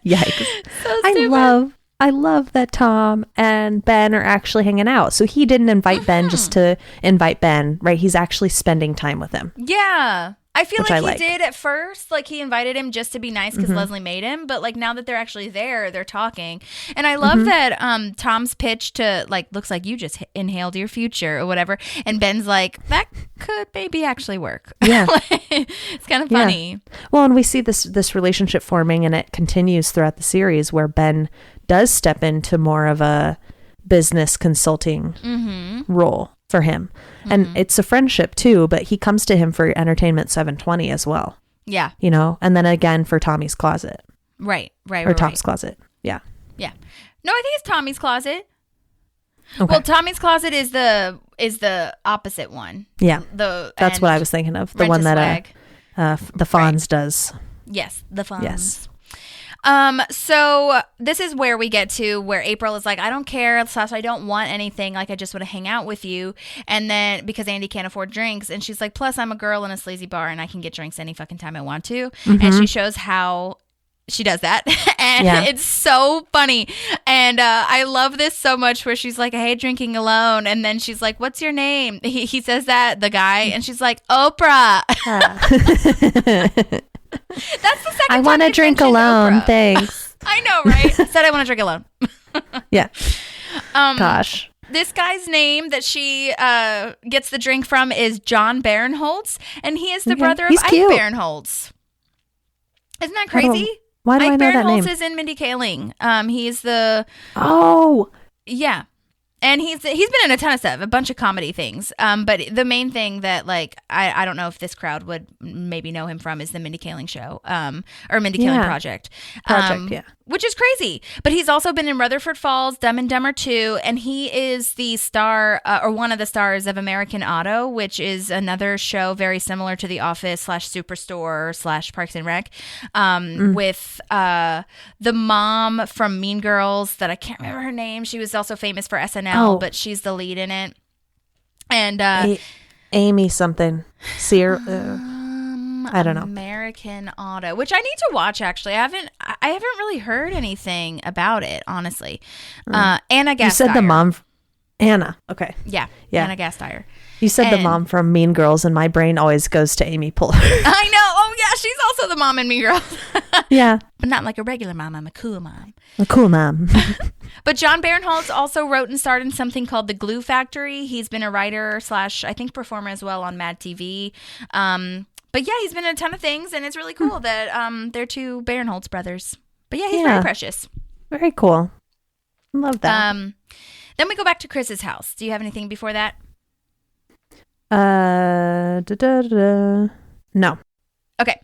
Yikes. So stupid. I love that Tom and Ben are actually hanging out. So he didn't invite Ben just to invite Ben, right? He's actually spending time with him. Yeah. I feel Which like I he like. did at first. Like he invited him just to be nice because Leslie made him. But like now that they're actually there, they're talking. And I love that Tom's pitch to like, looks like you just inhaled your future or whatever. And Ben's like, that could maybe actually work. Yeah. It's kind of funny. Yeah. Well, and we see this relationship forming, and it continues throughout the series where Ben does step into more of a business consulting role for him. And it's a friendship too, but he comes to him for Entertainment 720 as well. Yeah. And then again for Tommy's Closet. Right. Or Tom's Closet. Yeah. Yeah. No, I think it's Tommy's Closet. Okay. Well, Tommy's Closet is the opposite one. Yeah. That's what I was thinking of. The one that the Fonz does. Yes, the Fonz. Yes. So this is where we get to where April is like, I don't care, Sasha, I don't want anything. Like, I just want to hang out with you. And then because Andy can't afford drinks, and she's like, plus I'm a girl in a sleazy bar and I can get drinks any fucking time I want to. And she shows how she does that. And it's so funny. And I love this so much where she's like, I hate drinking alone. And then she's like, what's your name? He says that, the guy. And she's like, Oprah. That's the second time I want to drink alone. Oprah. Thanks. I know, right? I said I want to drink alone. Yeah. Gosh. This guy's name that she gets the drink from is John Barinholtz, and he is the brother of He's Ike cute. Barinholtz. Isn't that crazy? Why do Ike I know that name? Barinholtz is in Mindy Kaling. He's the yeah. And he's been in a ton of stuff, a bunch of comedy things. But the main thing that like I don't know if this crowd would maybe know him from is the Mindy Kaling show, or Mindy Kaling Project. Which is crazy. But he's also been in Rutherford Falls, Dumb and Dumber 2, and he is the star or one of the stars of American Auto, which is another show very similar to The Office / Superstore / Parks and Rec, with the mom from Mean Girls that I can't remember her name. She was also famous for SNL, but she's the lead in it. And Amy something. I don't know. American Auto, which I need to watch. Actually, I haven't really heard anything about it, honestly. Anna Gasteyer. You said the mom. Anna. Okay. Yeah. Yeah. Anna Gasteyer. You said the And- mom from Mean Girls, and my brain always goes to Amy Poehler. I know. Oh, yeah. She's also the mom in Mean Girls. Yeah. But not like a regular mom. I'm a cool mom. A cool mom. But John Barinholtz also wrote and starred in something called The Glue Factory. He's been a writer / I think performer as well on Mad TV. But yeah, he's been in a ton of things, and it's really cool that they're two Barinholtz brothers. But yeah, he's very precious. Very cool. Love that. Then we go back to Chris's house. Do you have anything before that? No. Okay.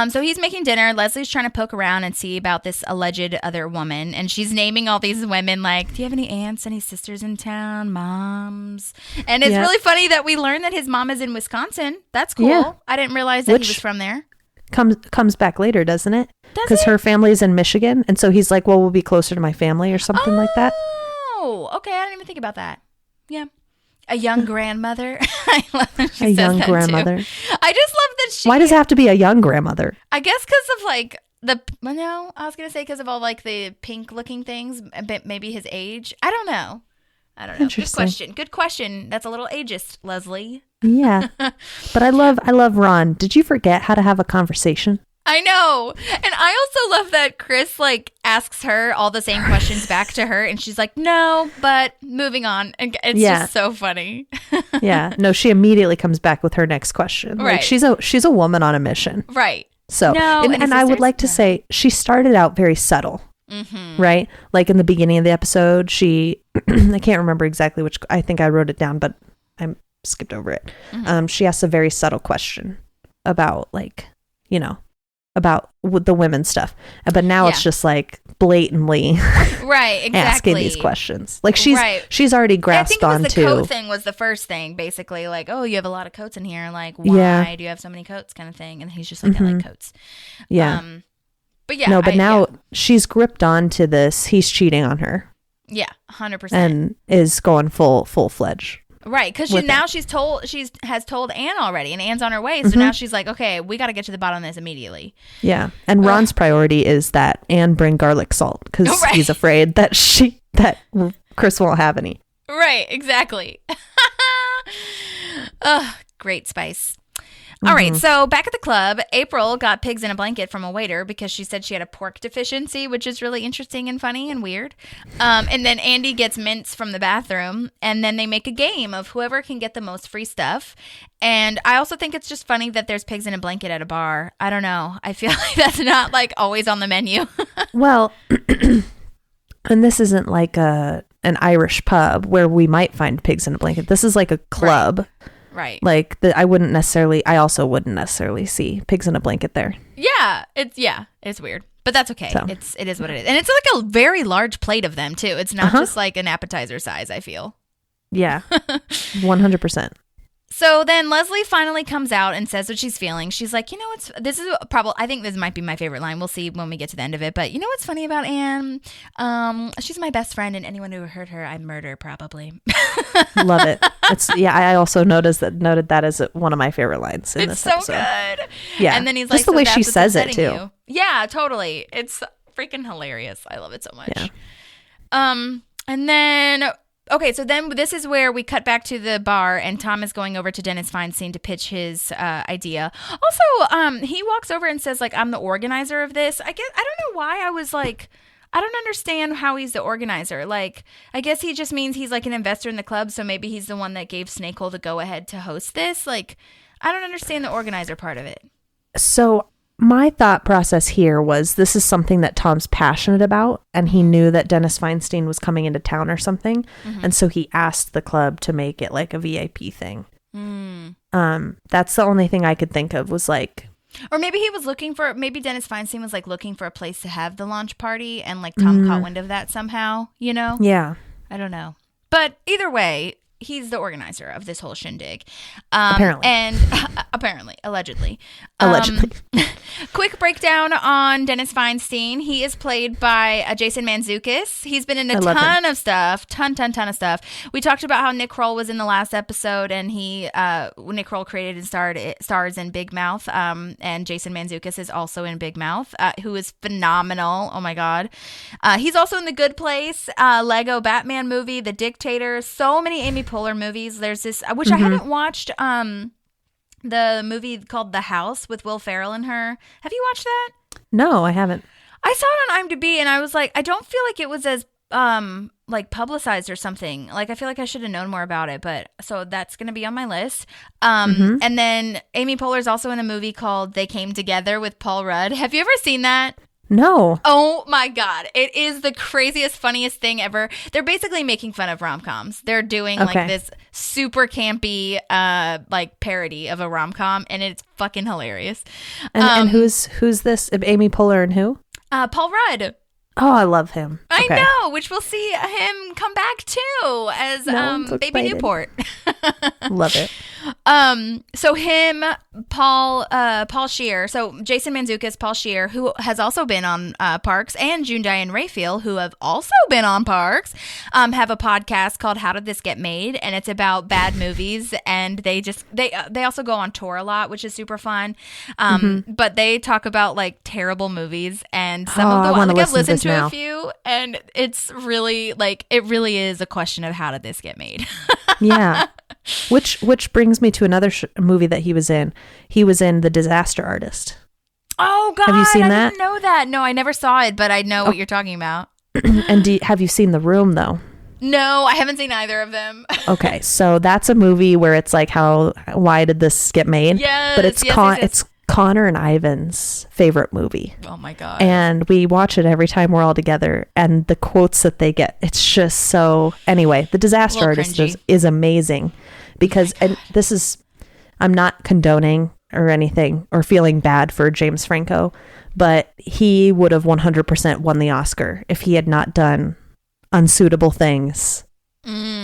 So he's making dinner. Leslie's trying to poke around and see about this alleged other woman. And she's naming all these women like, do you have any aunts, any sisters in town, moms? And it's really funny that we learned that his mom is in Wisconsin. That's cool. Yeah. I didn't realize that he was from there. Comes back later, doesn't it? Because her family's in Michigan. And so he's like, well, we'll be closer to my family or something like that. Oh, okay. I didn't even think about that. Yeah. A young grandmother. I love that she a says young that grandmother. Too. I just love that she. Why does it have to be a young grandmother? I guess because of like no, I was going to say because of all like the pink looking things, but maybe his age. I don't know. Good question. That's a little ageist, Leslie. Yeah. But I love Ron. Did you forget how to have a conversation? I know. And I also love that Chris like asks her all the same questions back to her, and she's like, no, but moving on. And it's just so funny. Yeah. No, she immediately comes back with her next question. Right. Like she's a woman on a mission. Right. So, and I would like to say she started out very subtle. Mm-hmm. Right? Like in the beginning of the episode, she I can't remember exactly which, I think I wrote it down, but I skipped over it. Mm-hmm. She asks a very subtle question about like, about the women stuff, but now it's just like blatantly asking these questions. Like she's already grasped onto. I think the coat thing was the first thing, basically. Like, oh, you have a lot of coats in here. Like, why do you have so many coats? Kind of thing. And he's just like, I like coats. Yeah. But yeah, no, but now she's gripped onto this. He's cheating on her. Yeah, 100%. And is going full fledged. Right, because she has told Anne already, and Anne's on her way. So now she's like, okay, we got to get to the bottom of this immediately. Yeah, and Ron's priority is that Anne bring garlic salt because he's afraid that Chris won't have any. Right, exactly. Great spice. All right, so back at the club, April got pigs in a blanket from a waiter because she said she had a pork deficiency, which is really interesting and funny and weird. And then Andy gets mints from the bathroom, and then they make a game of whoever can get the most free stuff. And I also think it's just funny that there's pigs in a blanket at a bar. I don't know. I feel like that's not like always on the menu. Well, and this isn't like an Irish pub where we might find pigs in a blanket. This is like a club. Right. Like I also wouldn't necessarily see pigs in a blanket there. Yeah, it's weird, but that's okay. So. It is what it is. And it's like a very large plate of them too. It's not just like an appetizer size, I feel. Yeah. 100%. So then Leslie finally comes out and says what she's feeling. She's like, I think this might be my favorite line. We'll see when we get to the end of it. But you know what's funny about Anne? She's my best friend, and anyone who hurt her, I'd murder probably. Love it. I also noted that as one of my favorite lines in this episode. It's so good. Yeah. And then he's like, just the way she says it too. You. Yeah, totally. It's freaking hilarious. I love it so much. Yeah. And then... Okay, so then this is where we cut back to the bar, and Tom is going over to Dennis Feinstein to pitch his idea. Also, he walks over and says, like, I'm the organizer of this. I don't know why I was like, I don't understand how he's the organizer. Like, I guess he just means he's like an investor in the club, so maybe he's the one that gave Snakehole the go-ahead to host this. Like, I don't understand the organizer part of it. So my thought process here was this is something that Tom's passionate about, and he knew that Dennis Feinstein was coming into town or something, and so he asked the club to make it like a VIP thing. That's the only thing I could think of was like... Or maybe maybe Dennis Feinstein was like looking for a place to have the launch party, and like Tom caught wind of that somehow, Yeah. I don't know. But either way, he's the organizer of this whole shindig. Apparently. And allegedly. Allegedly. Quick breakdown on Dennis Feinstein. He is played by Jason Mantzoukas. He's been in a ton of stuff. Ton of stuff. We talked about how Nick Kroll was in the last episode, and Nick Kroll created and stars in Big Mouth. And Jason Mantzoukas is also in Big Mouth, who is phenomenal. Oh my God. He's also in The Good Place, Lego Batman movie, The Dictator, so many Amy Poehler movies. There's this, which I haven't watched, the movie called The House with Will Ferrell and her. Have you watched that? No, I haven't. I saw it on IMDb and I was like, I don't feel like it was as like publicized or something. Like, I feel like I should have known more about it, but so that's going to be on my list. And then Amy Poehler's also in a movie called They Came Together with Paul Rudd. Have you ever seen that? No. Oh my God. It is the craziest, funniest thing ever. They're basically making fun of rom-coms. They're doing like this super campy like parody of a rom-com, and it's fucking hilarious. And who's this? Amy Poehler and who? Paul Rudd. Oh, I love him. I know, which we'll see him come back too as Baby Newport. Love it. So him, Paul Scheer, so Jason Mantzoukas, Paul Scheer, who has also been on Parks, and June Diane Raphael, who have also been on Parks, have a podcast called How Did This Get Made? And it's about bad movies, and they also go on tour a lot, which is super fun. But they talk about like terrible movies, and some of the ones like I've listened to a few, and it's really like, it really is a question of how did this get made? Yeah. Which brings me to another movie that he was in. He was in The Disaster Artist. Oh God, have you seen that? I didn't know that. No, I never saw it, but I know what you're talking about. And have you seen The Room though? No, I haven't seen either of them. Okay, so that's a movie where it's like, why did this get made? Yes, but it's Connor and Ivan's favorite movie. Oh my God. And we watch it every time we're all together, and the quotes that they get, it's just so, anyway, The Disaster Artist is amazing because, and this is, I'm not condoning or anything or feeling bad for James Franco, but he would have 100% won the Oscar if he had not done unsuitable things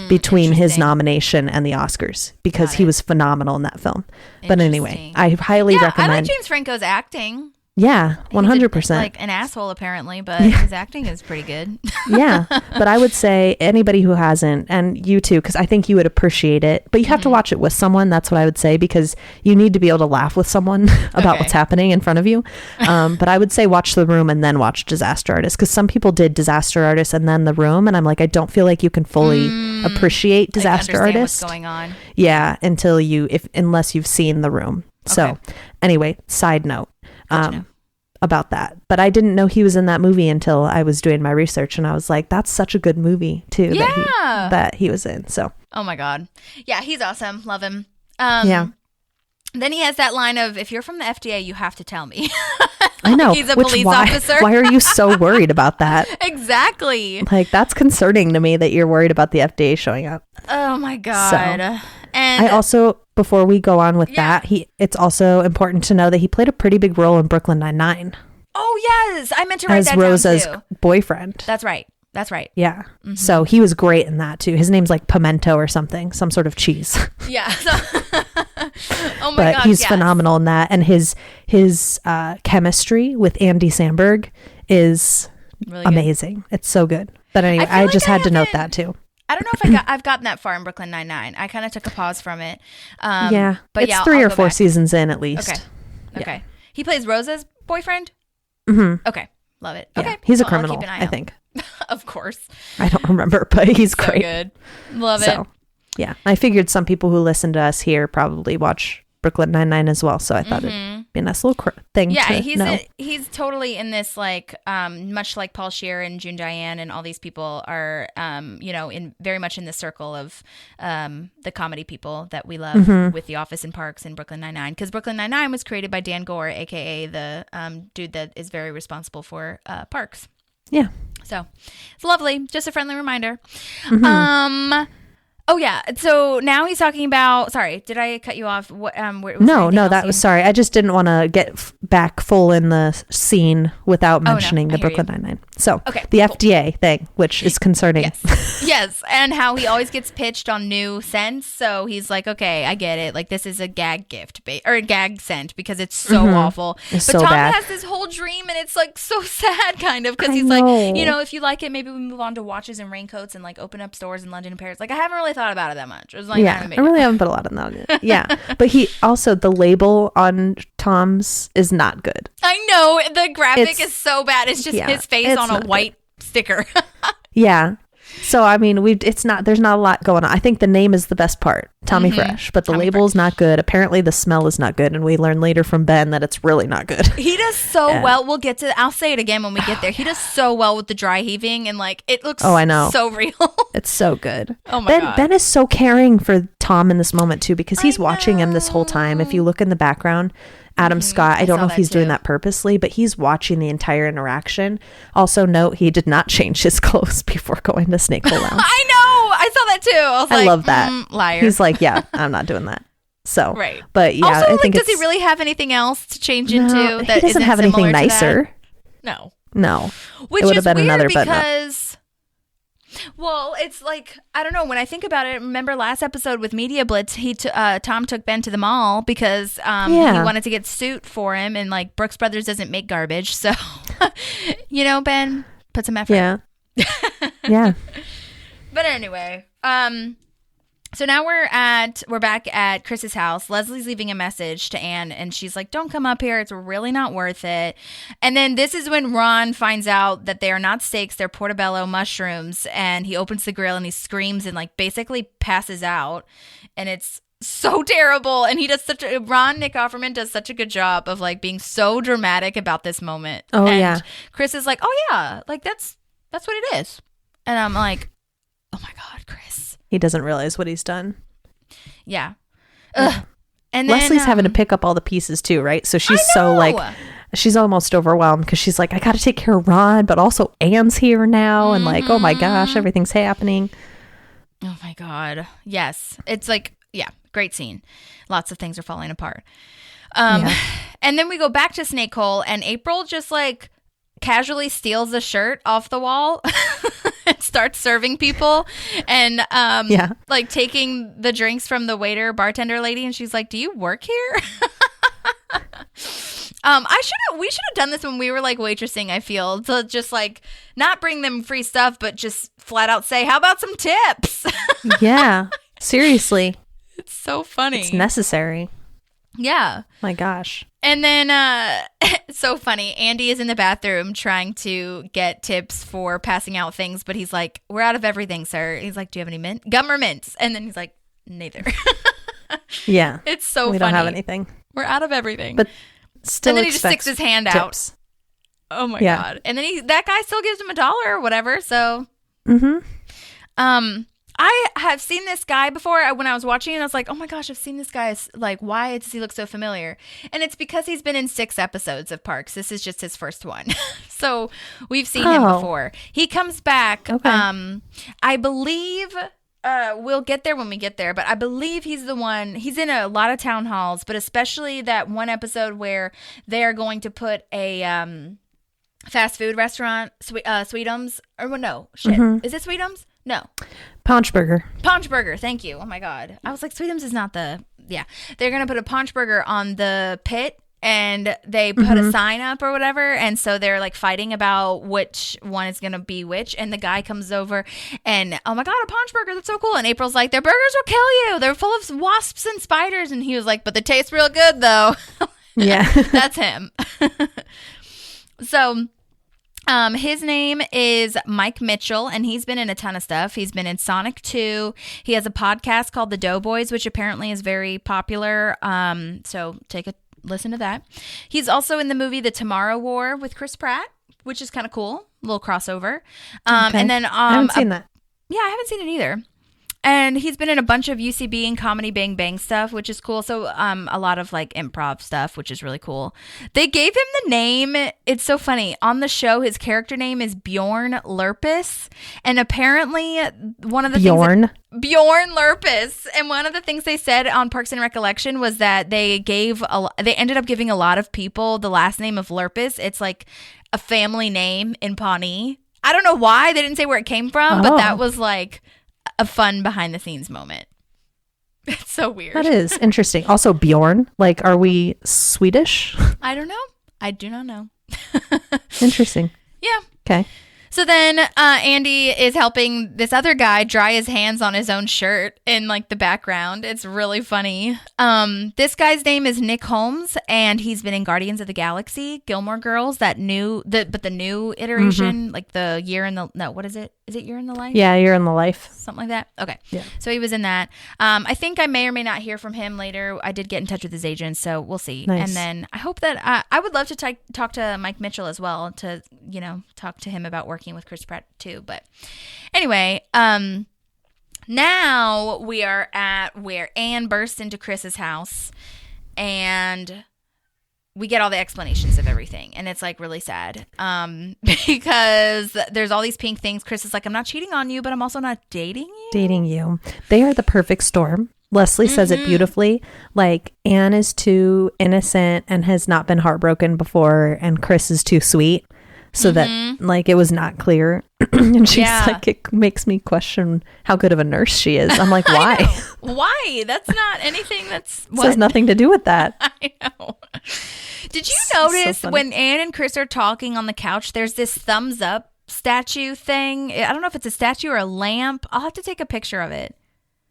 between his nomination and the Oscars, because he was phenomenal in that film. But anyway, I highly recommend. I like James Franco's acting. Yeah, 100%. Like an asshole apparently, but his acting is pretty good. Yeah, but I would say anybody who hasn't, and you too, because I think you would appreciate it, but you have to watch it with someone. That's what I would say, because you need to be able to laugh with someone about what's happening in front of you. But I would say watch The Room and then watch Disaster Artist, because some people did Disaster Artist and then The Room, and I'm like, I don't feel like you can fully appreciate Disaster Artist. What's going on? Yeah, unless you've seen The Room. So anyway, side note. About that, but I didn't know he was in that movie until I was doing my research, and I was like, that's such a good movie too that he was in. So oh my God, yeah, he's awesome. Love him. Yeah. Then he has that line of, if you're from the FDA, you have to tell me. I know. He's a police officer. Why are you so worried about that? Exactly. Like, that's concerning to me that you're worried about the FDA showing up. Oh my God. So, and I also, before we go on with that, it's also important to know that he played a pretty big role in Brooklyn Nine-Nine. Oh yes, I meant to write that down Rosa's too. boyfriend. That's right. Yeah. So he was great in that too. His name's like Pimento or something, some sort of cheese. Yeah. Oh my but God, he's phenomenal in that, and his chemistry with Andy Samberg is really amazing. It's so good. But anyway, I just had to note that too. I don't know if I've gotten that far in Brooklyn Nine-Nine. I kind of took a pause from it. Yeah, but it's 3 or 4 seasons in at least. Okay. Yeah. He plays Rosa's boyfriend? Mm-hmm. Okay. Love it. Yeah. Okay. He's a criminal, I think. Of course. I don't remember, but he's so great. Good. Love it. Yeah. I figured some people who listen to us here probably watch Brooklyn Nine-Nine as well, so I thought it'd be a nice little thing to know. He's totally in this, like, much like Paul Scheer and June Diane and all these people are, in very much in the circle of the comedy people that we love with The Office and Parks and Brooklyn Nine-Nine, because Brooklyn Nine-Nine was created by Dan Gore, aka the dude that is very responsible for Parks. Yeah. So it's lovely. Just a friendly reminder. Oh yeah. So now he's talking about. Sorry, did I cut you off? What? No, that was sorry. I just didn't want to get back full in the scene without mentioning the Brooklyn Nine-Nine. So the FDA thing, which is concerning. Yes, and how he always gets pitched on new scents. So he's like, okay, I get it. Like this is a gag gift or a gag scent because it's so awful. It's but so Tom bad. has this whole dream, and it's like so sad, kind of, because he's like, if you like it, maybe we move on to watches and raincoats and like open up stores in London and Paris. Like I haven't really thought about it that much. It was like, I really haven't put a lot of that on it. Yeah. But he also, the label on Tom's is not good. I know. The graphic is so bad. It's just his face on a white sticker. Yeah. So, I mean, there's not a lot going on. I think the name is the best part, Tommy Fresh, but the label is not good. Apparently the smell is not good. And we learn later from Ben that it's really not good. He does so well. We'll get to, I'll say it again when we get there. He does so well with the dry heaving and like, it looks I know. so real. It's so good. Oh my God. Ben is so caring for Tom in this moment too, because he's watching him this whole time. If you look in the background, Adam Scott, I don't know if he's doing that purposely, but he's watching the entire interaction. Also note, he did not change his clothes before going to Snake Hole Lounge. I know. I saw that too. I was like, love that. Liar. He's like, yeah, I'm not doing that. So, right. But yeah, also, I think does he really have anything else to change into? That he doesn't have anything nicer. No. Which is been weird another because, well, it's like, I don't know. When I think about it, remember last episode with Media Blitz, Tom took Ben to the mall because he wanted to get suit for him, and like Brooks Brothers doesn't make garbage, so Ben, put some effort. Yeah. But anyway, so now we're back at Chris's house. Leslie's leaving a message to Anne, and she's like, don't come up here. It's really not worth it. And then this is when Ron finds out that they are not steaks. They're portobello mushrooms. And he opens the grill and he screams and like basically passes out. And it's so terrible. And he does Nick Offerman does such a good job of like being so dramatic about this moment. Oh, and yeah. Chris is like, oh yeah, like that's what it is. And I'm like, oh my God, Chris. He doesn't realize what he's done. Yeah. Ugh. And then, Leslie's having to pick up all the pieces too, right? So she's so like, she's almost overwhelmed because she's like, I got to take care of Ron, but also Anne's here now. And like, oh my gosh, everything's happening. Oh my God. Yes. It's like, great scene. Lots of things are falling apart. And then we go back to Snake Hole, and April just like casually steals a shirt off the wall and starts serving people and like taking the drinks from the bartender lady, and she's like, do you work here? We should have done this when we were like waitressing, I feel, to just like not bring them free stuff, but just flat out say, how about some tips? Yeah, seriously. It's so funny. It's necessary. Yeah. My gosh. And then, so funny, Andy is in the bathroom trying to get tips for passing out things, but he's like, we're out of everything, sir. He's like, do you have any mint? Gum or mints? And then he's like, neither. Yeah. It's so funny. We don't have anything. We're out of everything. But still, and then he just sticks his hand tips out. Oh my God. And then that guy still gives him $1 or whatever. So, I have seen this guy before. When I was watching it, I was like, oh my gosh, I've seen this guy. Like, why does he look so familiar? And it's because he's been in 6 episodes of Parks. This is just his first one. So we've seen him before. He comes back. Okay. I believe we'll get there when we get there, but I believe he's the one. He's in a lot of town halls, but especially that one episode where they're going to put a fast food restaurant, Sweetums. Or no, shit. Is it Sweetums? No. Paunch Burger. Thank you. Oh my God. I was like, Sweetums is not the, they're going to put a Paunch Burger on the pit, and they put a sign up or whatever. And so they're like fighting about which one is going to be which. And the guy comes over and, oh my God, a Paunch Burger. That's so cool. And April's like, their burgers will kill you. They're full of wasps and spiders. And he was like, but they taste real good though. Yeah. That's him. So, his name is Mike Mitchell, and he's been in a ton of stuff. He's been in Sonic 2. He has a podcast called The Doughboys, which apparently is very popular. So take a listen to that. He's also in the movie The Tomorrow War with Chris Pratt, which is kind of cool. A little crossover. And then I haven't seen that. Yeah, I haven't seen it either. And he's been in a bunch of UCB and Comedy Bang Bang stuff, which is cool. So a lot of like improv stuff, which is really cool. They gave him the name. It's so funny. On the show, his character name is Bjorn Lurpus. And apparently one of the Bjorn Lurpus. And one of the things they said on Parks and Recollection was that they ended up giving a lot of people the last name of Lurpus. It's like a family name in Pawnee. I don't know why they didn't say where it came from, but that was like a fun behind the scenes moment. It's so weird. That is interesting. Also, Bjorn, like, are we Swedish? I don't know. I do not know. Interesting. Yeah. Okay. So then Andy is helping this other guy dry his hands on his own shirt in like the background. It's really funny. This guy's name is Nick Holmes, and he's been in Guardians of the Galaxy, Gilmore Girls, the new iteration, like the Year in the, no, what is it? Is it Year in the Life? Yeah, Year in the Life. Something like that. Okay. Yeah. So he was in that. I think I may or may not hear from him later. I did get in touch with his agent, so we'll see. Nice. And then I hope that I would love to talk to Mike Mitchell as well to, talk to him about working with Chris Pratt too. But anyway, now we are at where Anne bursts into Chris's house and we get all the explanations of everything, and it's like really sad because there's all these pink things. Chris is like, I'm not cheating on you, but I'm also not dating you. They are the perfect storm. Leslie says it beautifully. Like, Anne is too innocent and has not been heartbroken before, and Chris is too sweet, so that like it was not clear. And she's like, it makes me question how good of a nurse she is. I'm like, why? Why? That's not anything that's This has nothing to do with that. I know. Did you notice when Anne and Chris are talking on the couch, there's this thumbs up statue thing? I don't know if it's a statue or a lamp. I'll have to take a picture of it.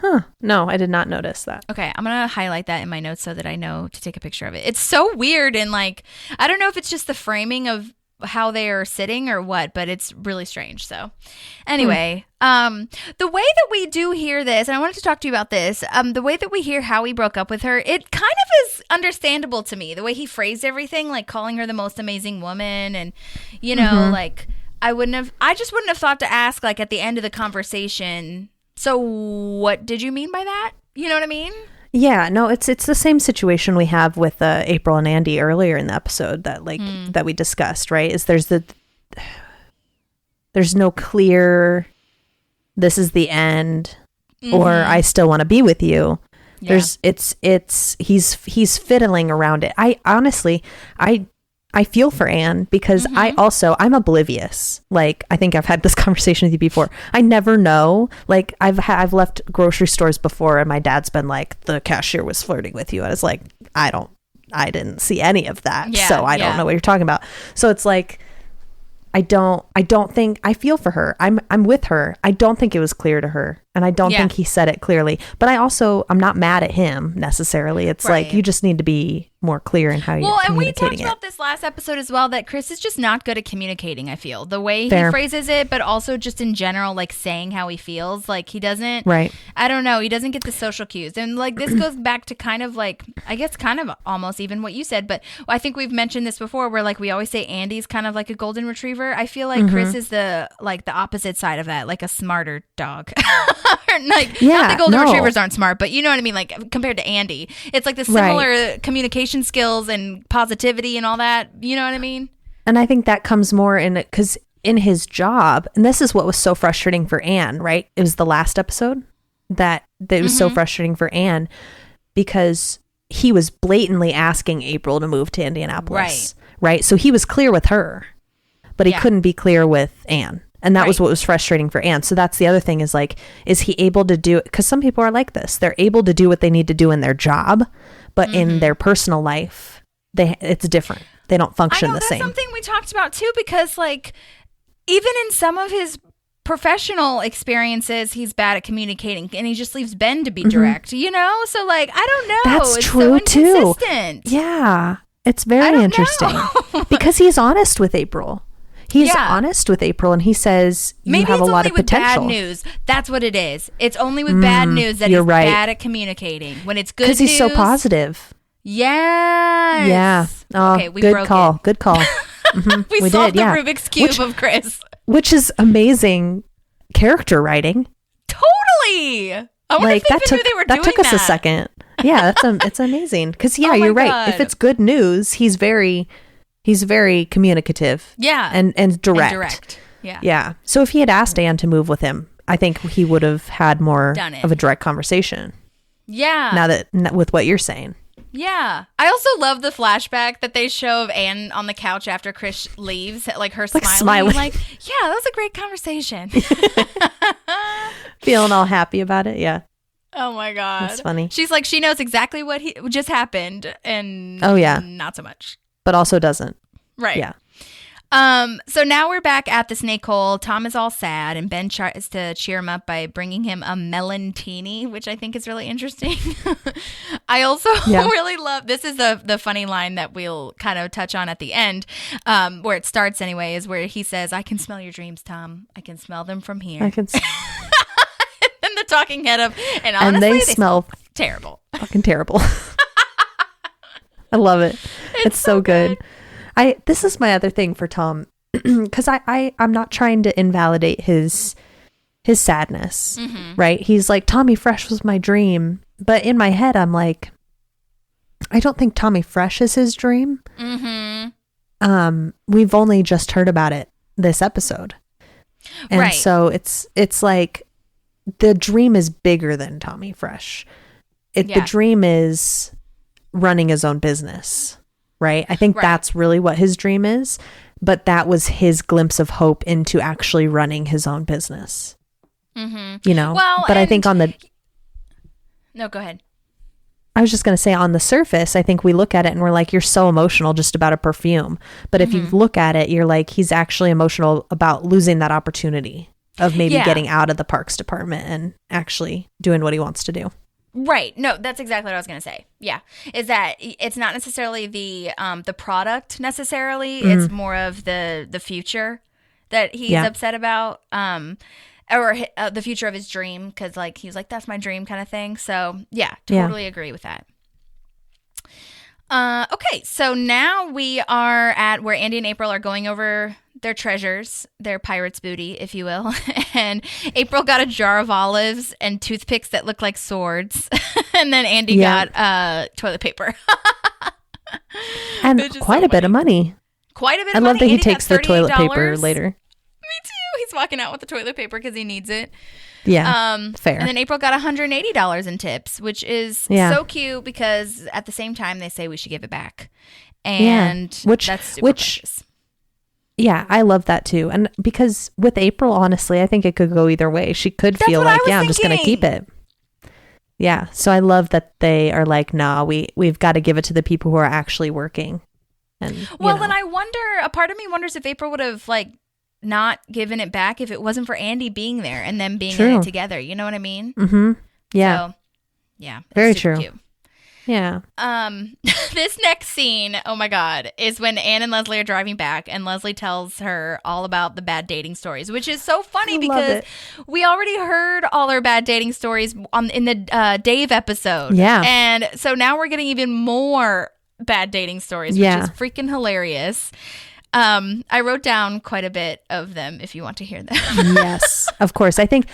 Huh. No, I did not notice that. Okay, I'm going to highlight that in my notes so that I know to take a picture of it. It's so weird, and like, I don't know if it's just the framing of how they are sitting or what, but it's really strange. So anyway, the way that we do hear this, and I wanted to talk to you about this, the way that we hear how he broke up with her, it kind of is understandable to me. The way he phrased everything, like calling her the most amazing woman, and like I just wouldn't have thought to ask, like, at the end of the conversation, so what did you mean by that? You know what I mean? Yeah, no, it's the same situation we have with April and Andy earlier in the episode that that we discussed, right? Is there's no clear, this is the end, or I still want to be with you. Yeah. He's fiddling around it. I honestly feel for Anne because I'm oblivious. Like, I think I've had this conversation with you before. I never know. Like, I've left grocery stores before, and my dad's been like, the cashier was flirting with you. I was like, I didn't see any of that. Yeah, so I don't know what you're talking about. So it's like, I don't think, I feel for her. I'm with her. I don't think it was clear to her. And I don't think he said it clearly. But I'm not mad at him necessarily. It's like, you just need to be more clear in how you're communicating it. Well, and we talked about this last episode as well, that Chris is just not good at communicating, I feel. The way he phrases it, but also just in general, like saying how he feels. Like, he doesn't, I don't know, he doesn't get the social cues. And like, this goes back to kind of like, I guess kind of almost even what you said, but I think we've mentioned this before, where like we always say Andy's kind of like a golden retriever. I feel like Chris is the opposite side of that, like a smarter dog. Like, not that golden retrievers aren't smart, but you know what I mean, like compared to Andy, it's like the similar communication skills and positivity and all that, you know what I mean? And I think that comes more in it because in his job, and this is what was so frustrating for Anne, right? It was the last episode that it was so frustrating for Anne because he was blatantly asking April to move to Indianapolis, right? So he was clear with her, but he couldn't be clear with Anne. And that was what was frustrating for Anne. So that's the other thing, is like, is he able to do it? Because some people are like this. They're able to do what they need to do in their job, but in their personal life, it's different. They don't function the same. That's something we talked about too, because like, even in some of his professional experiences, he's bad at communicating, and he just leaves Ben to be direct, you know? So like, I don't know. That's it's true so inconsistent. Too. Yeah. It's very interesting because he's honest with April. He's honest with April, and he says you have a lot of potential. Maybe it's only with bad news. That's what it is. It's only with bad news that he's bad at communicating. When it's good news, because he's so positive. Yes. Yeah. Oh, okay, we broke it. Good call. We solved the Rubik's Cube of Chris. Which is amazing character writing. Totally. Really? I wonder Like if they that even knew they were doing took us that. a second. Yeah, it's amazing. Because Oh my you're right. God. If it's good news, he's very communicative. Yeah. and direct. And direct. Yeah. Yeah. So if he had asked Anne to move with him, I think he would have had more Done it. of a direct conversation. Yeah. Now that with what you're saying. Yeah. I also love the flashback that they show of Anne on the couch after Chris leaves, like her smiling. Like, yeah, that was a great conversation. Feeling all happy about it. Yeah. Oh my God. That's funny. She's like, she knows exactly what just happened and Oh, yeah. not so much. But also doesn't. Right. Yeah. So now we're back at the snake hole. Tom is all sad, and Ben tries to cheer him up by bringing him a melantini, which I think is really interesting. I also really love, this is the funny line that we'll kind of touch on at the end, where it starts anyway, is where he says, "I can smell your dreams, Tom. I can smell them from here." I can. And the talking head of, and honestly, and they smell terrible. fucking terrible. I love it. It's so good. This is my other thing for Tom, because I'm not trying to invalidate his sadness, right? He's like, Tommy Fresh was my dream, but in my head I'm like, I don't think Tommy Fresh is his dream. We've only just heard about it this episode, and so it's like the dream is bigger than Tommy Fresh. The dream is running his own business. Right. I think that's really what his dream is. But that was his glimpse of hope into actually running his own business. You know, well, but I think no, go ahead. I was just going to say, on the surface, I think we look at it and we're like, you're so emotional just about a perfume. But if you look at it, you're like, he's actually emotional about losing that opportunity of maybe getting out of the parks department and actually doing what he wants to do. Right. No, that's exactly what I was going to say. Yeah. Is that it's not necessarily the product necessarily. It's more of the future that he's upset about. Or the future of his dream. Because like, he was like, that's my dream kind of thing. So yeah, totally agree with that. Okay. So now we are at where Andy and April are going over their treasures, their pirate's booty, if you will. And April got a jar of olives and toothpicks that look like swords. And then Andy got toilet paper. And quite a bit of money. Quite a bit I of love money. that he Andy takes got the toilet paper $38. later. Me too. He's walking out with the toilet paper because he needs it. Yeah, fair. And then April got $180 in tips, which is so cute because at the same time they say we should give it back. And that's super precious. Yeah, I love that too. And because with April, honestly, I think it could go either way. She could feel like, I'm just going to keep it. Yeah. So I love that they are like, nah, we've got to give it to the people who are actually working. And then I wonder, a part of me wonders if April would have like not given it back if it wasn't for Andy being there and them being in it together. You know what I mean? Mm-hmm. Yeah. So, yeah. Very true. Cute. Yeah. This next scene, oh my God, is when Anne and Leslie are driving back and Leslie tells her all about the bad dating stories, which is so funny because we already heard all her bad dating stories in the Dave episode. Yeah. And so now we're getting even more bad dating stories, which is freaking hilarious. I wrote down quite a bit of them if you want to hear them. Yes, of course. I think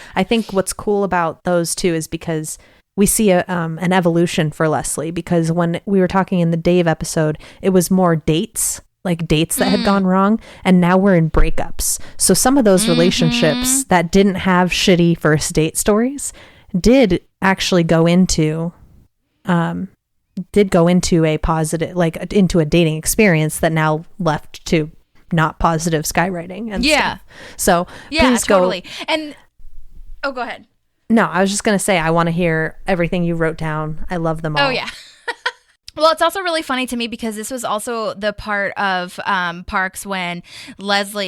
what's cool about those two is because we see an evolution for Leslie, because when we were talking in the Dave episode, it was more dates that had gone wrong. And now we're in breakups. So some of those relationships that didn't have shitty first date stories did actually go into a positive, like into a dating experience that now left to not positive skywriting and stuff. So please totally. And go ahead. No, I was just going to say, I want to hear everything you wrote down. I love them all. Oh, yeah. Well, it's also really funny to me because this was also the part of Parks when Amy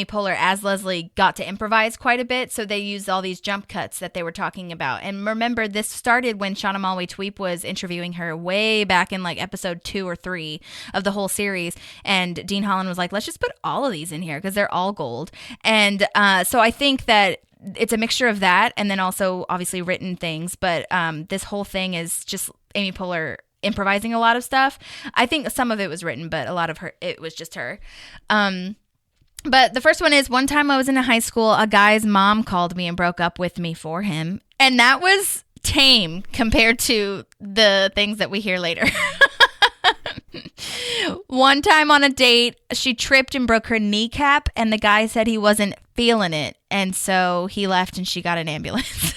Poehler as Leslie got to improvise quite a bit. So they used all these jump cuts that they were talking about. And remember, this started when Shauna Malwae-Tweep was interviewing her way back in like episode 2 or 3 of the whole series. And Dean Holland was like, let's just put all of these in here because they're all gold. And so I think that it's a mixture of that and then also obviously written things. But this whole thing is just Amy Poehler improvising a lot of stuff. I think some of it was written, but a lot of it was just her. But the first one is, one time I was in high school, a guy's mom called me and broke up with me for him. And that was tame compared to the things that we hear later. One time on a date, she tripped and broke her kneecap, and the guy said he wasn't feeling it. And so he left and she got an ambulance.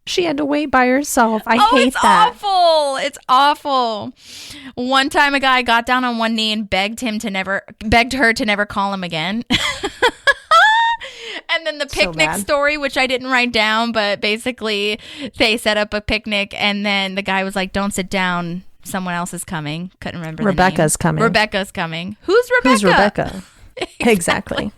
She had to wait by herself. I hate that. It's awful. It's awful. One time a guy got down on one knee and begged her to never call him again. And then the picnic story, which I didn't write down, but basically they set up a picnic and then the guy was like, "Don't sit down. Someone else is coming." Couldn't remember the name. Rebecca's coming. Rebecca's coming. Who's Rebecca? Who's Rebecca? Exactly.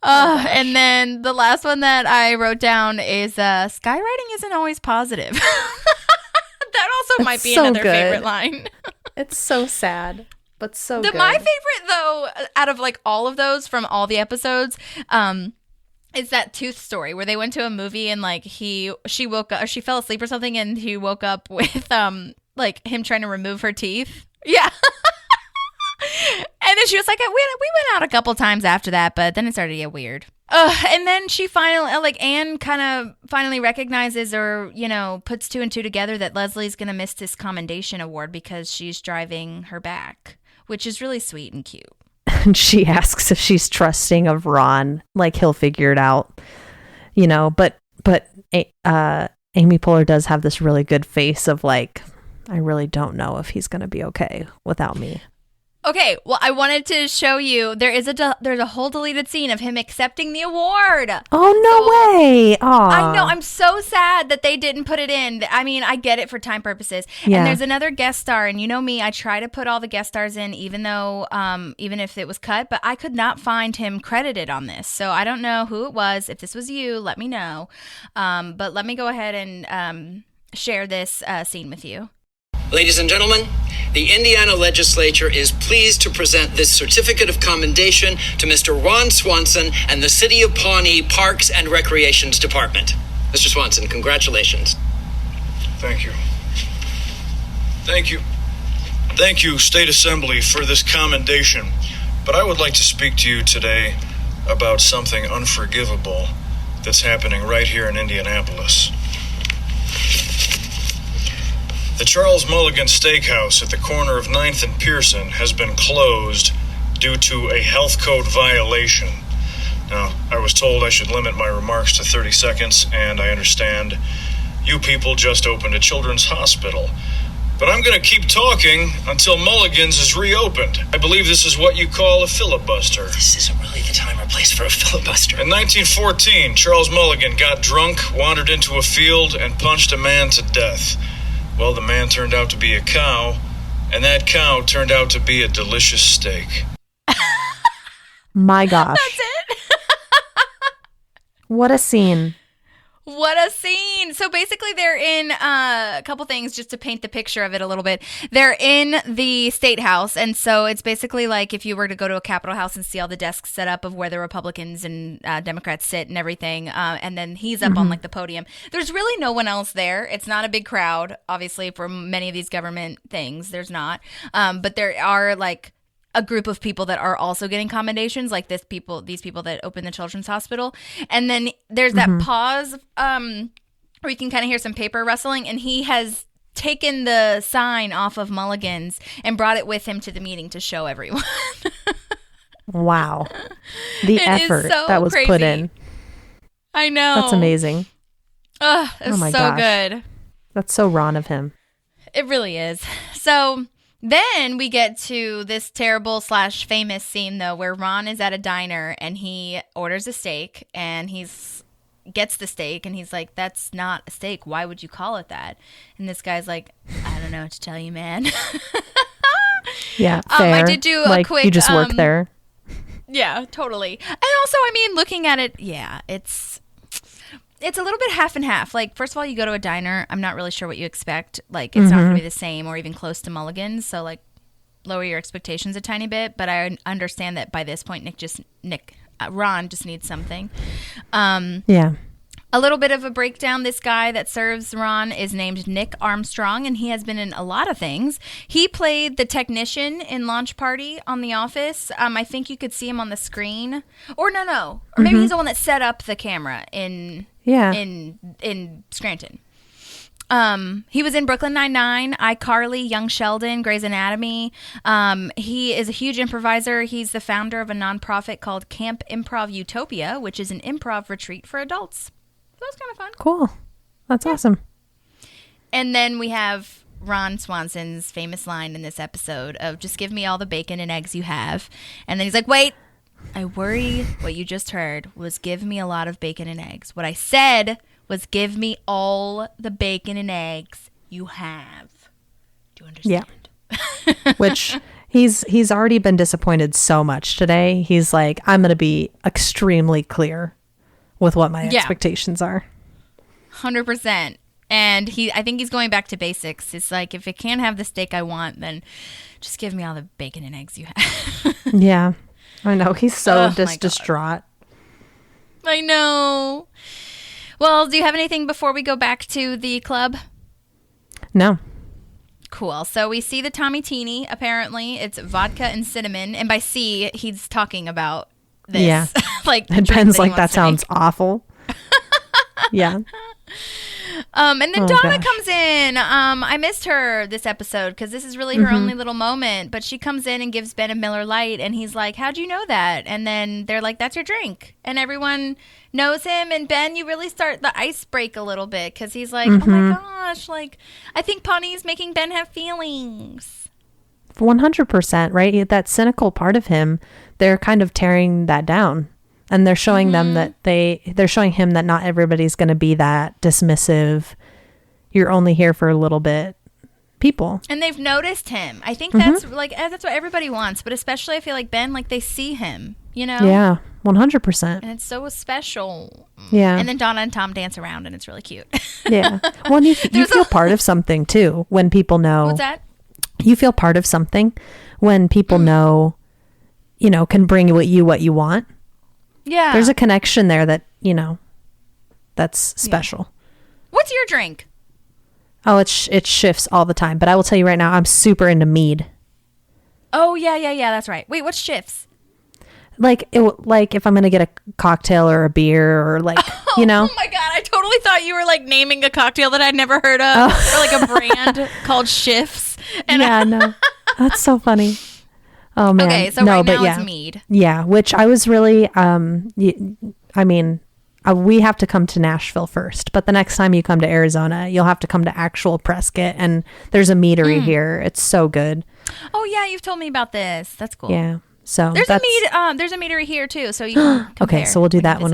And then the last one that I wrote down is skywriting isn't always positive. That also might be another favorite line. It's so sad, but so good. My favorite, though, out of like all of those from all the episodes, is that tooth story where they went to a movie and like she woke up or she fell asleep or something and he woke up with like him trying to remove her teeth. Yeah. And then she was like, we went out a couple times after that, but then it started to get weird. And then she finally, Anne kind of finally recognizes or, puts two and two together that Leslie's going to miss this commendation award because she's driving her back, which is really sweet and cute. And she asks if she's trusting of Ron, like he'll figure it out, but Amy Poehler does have this really good face of like, I really don't know if he's going to be okay without me. Okay, well, I wanted to show you, there's a whole deleted scene of him accepting the award. Oh, no way. Aww. I know. I'm so sad that they didn't put it in. I mean, I get it for time purposes. Yeah. And there's another guest star, and you know me, I try to put all the guest stars in, even if it was cut, but I could not find him credited on this. So I don't know who it was. If this was you, let me know. But let me go ahead and share this scene with you. Ladies and gentlemen, the Indiana legislature is pleased to present this certificate of commendation to Mr. Ron Swanson and the City of Pawnee Parks and Recreations Department. Mr. Swanson, congratulations. Thank you. Thank you. Thank you, State Assembly, for this commendation. But I would like to speak to you today about something unforgivable that's happening right here in Indianapolis. The Charles Mulligan Steakhouse at the corner of 9th and Pearson has been closed due to a health code violation. Now, I was told I should limit my remarks to 30 seconds, and I understand you people just opened a children's hospital. But I'm going to keep talking until Mulligan's is reopened. I believe this is what you call a filibuster. This isn't really the time or place for a filibuster. In 1914, Charles Mulligan got drunk, wandered into a field, and punched a man to death. Well, the man turned out to be a cow, and that cow turned out to be a delicious steak. My gosh. That's it. What a scene. What a scene. So basically they're in a couple things just to paint the picture of it a little bit. They're in the State House. And so it's basically like if you were to go to a Capitol House and see all the desks set up of where the Republicans and Democrats sit and everything. And then he's up on like the podium. There's really no one else there. It's not a big crowd, obviously, for many of these government things. There's not. But there are like a group of people that are also getting commendations, like these people that open the children's hospital. And then there's that pause where you can kind of hear some paper rustling, and he has taken the sign off of Mulligan's and brought it with him to the meeting to show everyone. Wow. The effort so that was crazy. put in. I know. That's amazing. It's my so gosh. good. That's so Ron of him. It really is. So then we get to this terrible / famous scene, though, where Ron is at a diner and he orders a steak and gets the steak and he's like, "That's not a steak. Why would you call it that?" And this guy's like, "I don't know what to tell you, man." Yeah, fair. I did do a quick. You just work there. Yeah, totally. And also, I mean, looking at it, yeah, it's a little bit half and half. Like, first of all, you go to a diner. I'm not really sure what you expect. Like, it's not going to be the same or even close to Mulligan's. So, like, lower your expectations a tiny bit. But I understand that by this point, Ron just needs something. Yeah. A little bit of a breakdown. This guy that serves Ron is named Nick Armstrong, and he has been in a lot of things. He played the technician in Launch Party on The Office. I think you could see him on the screen. Or no. Or maybe he's the one that set up the camera in Scranton. He was in Brooklyn Nine-Nine, iCarly, Young Sheldon, Grey's Anatomy. He is a huge improviser. He's the founder of a nonprofit called Camp Improv Utopia, which is an improv retreat for adults. So it's kind of fun. Cool. That's awesome. And then we have Ron Swanson's famous line in this episode of just give me all the bacon and eggs you have. And then he's like, wait, I worry what you just heard was give me a lot of bacon and eggs. What I said was give me all the bacon and eggs you have. Do you understand? Yeah. Which he's already been disappointed so much today. He's like, I'm going to be extremely clear with what my expectations are. 100%. And I think he's going back to basics. It's like, if it can't have the steak I want, then just give me all the bacon and eggs you have. Yeah. I know. He's so distraught. I know. Well, do you have anything before we go back to the club? No. Cool. So we see the Tommy Teeny. Apparently, it's vodka and cinnamon. And by C, he's talking about this. Yeah. Like, and Ben's like, that sounds awful. Yeah. And then Donna comes in. I missed her this episode because this is really her only little moment. But she comes in and gives Ben a Miller Lite. And he's like, how'd you know that? And then they're like, that's your drink. And everyone knows him. And Ben, you really start the ice break a little bit because he's like, oh my gosh, like, I think Pawnee's making Ben have feelings. 100%, right? That cynical part of him, they're kind of tearing that down. And they're showing them that they're showing him that not everybody's going to be that dismissive. You're only here for a little bit. People. And they've noticed him. I think that's that's what everybody wants. But especially I feel like Ben, like they see him, you know? Yeah, 100%. And it's so special. Yeah. And then Donna and Tom dance around and it's really cute. Yeah. Well, you feel part of something too when people know. What's that? You feel part of something when people know, can bring what you want. Yeah. There's a connection there that, that's special. Yeah. What's your drink? Oh, it shifts all the time. But I will tell you right now, I'm super into mead. Oh, yeah. That's right. Wait, what shifts? Like if I'm going to get a cocktail or a beer or Oh my God. I totally thought you were like naming a cocktail that I'd never heard of or like a brand called Shifts. And no. That's so funny. Oh man. Okay, so right now it's mead. Yeah, which I was really we have to come to Nashville first, but the next time you come to Arizona, you'll have to come to actual Prescott, and there's a meadery here. It's so good. Oh yeah, you've told me about this. That's cool. Yeah. So there's a meadery here too, so you can compare. Okay, so we'll do that when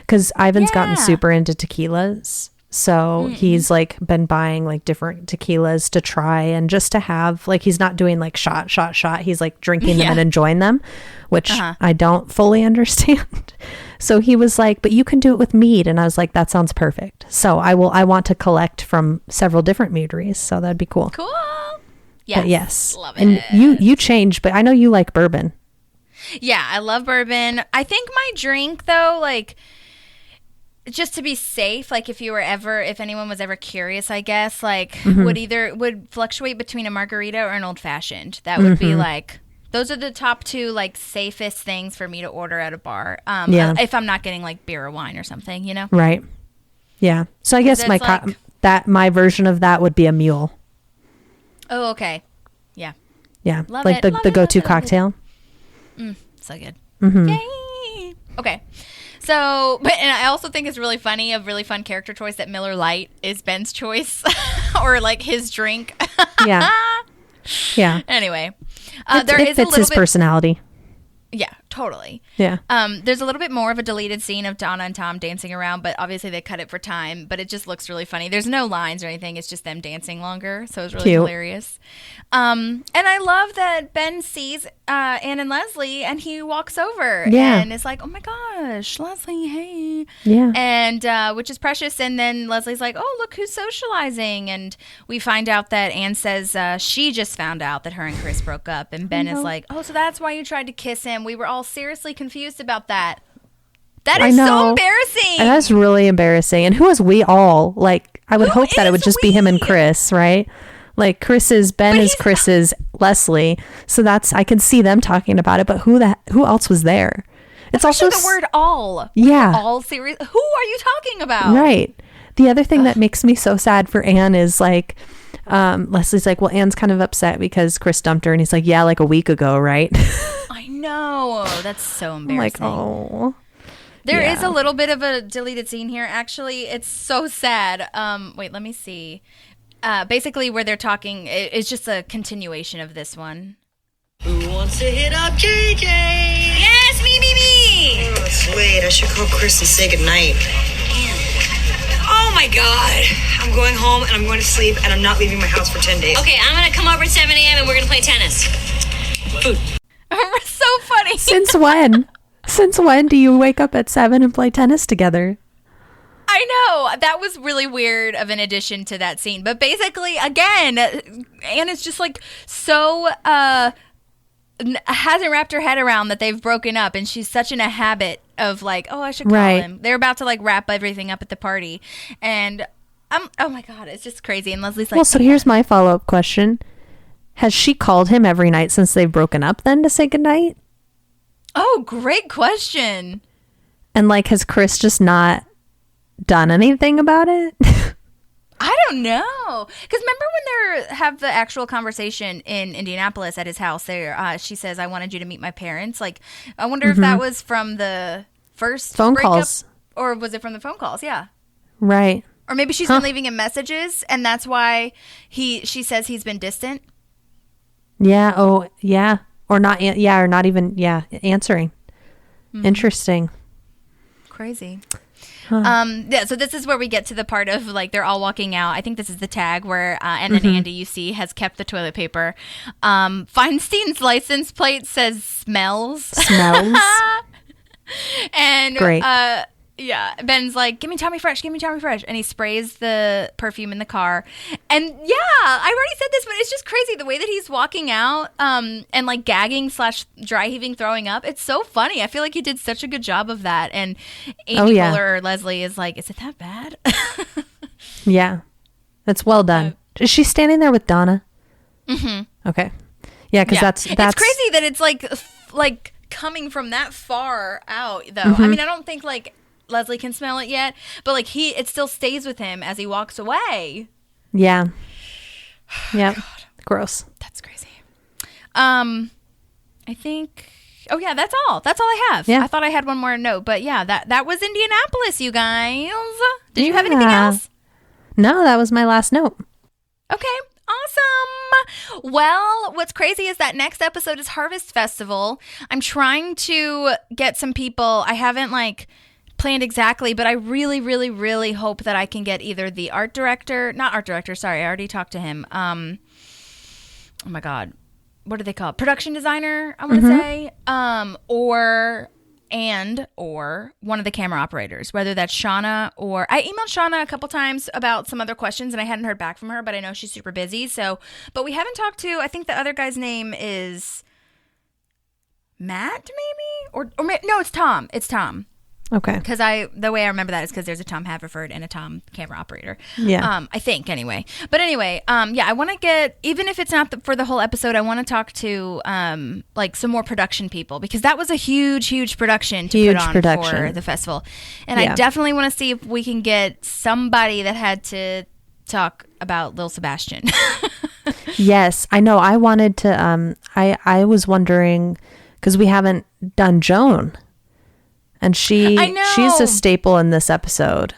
because Ivan's gotten super into tequilas. So he's like been buying like different tequilas to try and just to have, like, he's not doing like shot. He's like drinking them and enjoying them, which I don't fully understand. So he was like, but you can do it with mead. And I was like, that sounds perfect. So I want to collect from several different meaderies. So that'd be cool. Cool. Yes. But yes. Love it. And you changed, but I know you like bourbon. Yeah, I love bourbon. I think my drink though, like, just to be safe, like if anyone was ever curious, I guess, like would fluctuate between a margarita or an old fashioned. That would be like, those are the top two like safest things for me to order at a bar. If I'm not getting like beer or wine or something, Right. Yeah. So I guess my version of that would be a mule. Oh, okay. Yeah. Yeah. Love like it. the go-to cocktail. So good. Yay. Okay. So, and I also think it's really funny, a really fun character choice that Miller Lite is Ben's choice or like his drink. Yeah. Yeah. Anyway, it fits his personality. Yeah, totally. Yeah. There's a little bit more of a deleted scene of Donna and Tom dancing around, but obviously they cut it for time, but it just looks really funny. There's no lines or anything. It's just them dancing longer. So it's really hilarious. And I love that Ben sees Ann and Leslie and he walks over and is like, oh my gosh, Leslie, hey. Yeah. And which is precious. And then Leslie's like, oh, look who's socializing. And we find out that Ann says she just found out that her and Chris broke up. And Ben is like, oh, so that's why you tried to kiss him. We were all seriously confused about that. That I is so know. embarrassing. And that's really embarrassing. And who is we all? Like, I would hope that it would just be him and Chris, right? Like Ben is Chris's Leslie. So I can see them talking about it, but who else was there? It's also the word all. Yeah. All serious. Who are you talking about? Right. The other thing that makes me so sad for Anne is like, Leslie's like, well, Anne's kind of upset because Chris dumped her. And he's like, yeah, like a week ago, right? I know. That's so embarrassing. Like, oh. There is a little bit of a deleted scene here, actually. It's so sad. Wait, let me see. Basically, where they're talking, it's just a continuation of this one. Who wants to hit up JJ? Yes, me. Oh, sweet. I should call Chris and say goodnight. Oh my God. I'm going home and I'm going to sleep and I'm not leaving my house for 10 days. Okay, I'm gonna come over at 7 a.m. and we're gonna play tennis. Food. So funny. Since when? Since when do you wake up at 7 and play tennis together? I know. That was really weird of an addition to that scene. But basically, again, Anne is just like so hasn't wrapped her head around that they've broken up, and she's such in a habit of like, oh, I should call him. They're about to like wrap everything up at the party, and oh my God, it's just crazy. And Leslie's like, well, so here's my follow-up question. Has she called him every night since they've broken up then to say goodnight? oh, great question. And like, has Chris just not done anything about it? I don't know. Because remember when they have the actual conversation in Indianapolis at his house there, she says, I wanted you to meet my parents. Like, I wonder if that was from the first Phone breakup, calls. or was it from the phone calls? Yeah. Right. Or maybe she's been leaving him messages, and that's why she says he's been distant. Yeah. Oh, yeah. Or not. Or not even. Yeah. Answering. Interesting. Crazy. Yeah, so this is where we get to the part of like they're all walking out. I think this is the tag where and then Andy, you see, has kept the toilet paper. Feinstein's license plate says smells. And Great. Yeah, Ben's like, give me Tommy Fresh, and he sprays the perfume in the car. And yeah, I already said this, but it's just crazy the way that he's walking out and like gagging / dry heaving, throwing up. It's so funny. I feel like he did such a good job of that. And Amy Poehler or Leslie is like, is it that bad? Yeah, that's well done. Is she standing there with Donna? Mm-hmm. Okay. Yeah, because that's it's crazy that it's like coming from that far out though. I mean, I don't think like Leslie can smell it yet, but like it still stays with him as he walks away. Yeah. Yeah. Gross. That's crazy. I think. Oh yeah, that's all. That's all I have. Yeah. I thought I had one more note, but yeah, that was Indianapolis, you guys. Did you have anything else? No, that was my last note. Okay. Awesome. Well, what's crazy is that next episode is Harvest Festival. I'm trying to get some people. I haven't like planned exactly, but I really, really, really hope that I can get either the not art director, sorry, I already talked to him. Oh my God. What do they call it? Production designer, I want to say. Or one of the camera operators, whether that's Shauna or I emailed Shauna a couple times about some other questions and I hadn't heard back from her, but I know she's super busy. So, but we haven't talked to, I think the other guy's name is Matt, maybe? Or no, it's Tom. It's Tom. Okay. Because the way I remember that is because there's a Tom Haverford and a Tom camera operator. Yeah. I think anyway. But anyway, yeah, I want to get, even if it's not for the whole episode, I want to talk to like some more production people because that was a huge production to put on for the festival. And I definitely want to see if we can get somebody that had to talk about Lil Sebastian. Yes, I know. I wanted to, I was wondering because we haven't done Joan. And she's a staple in this episode.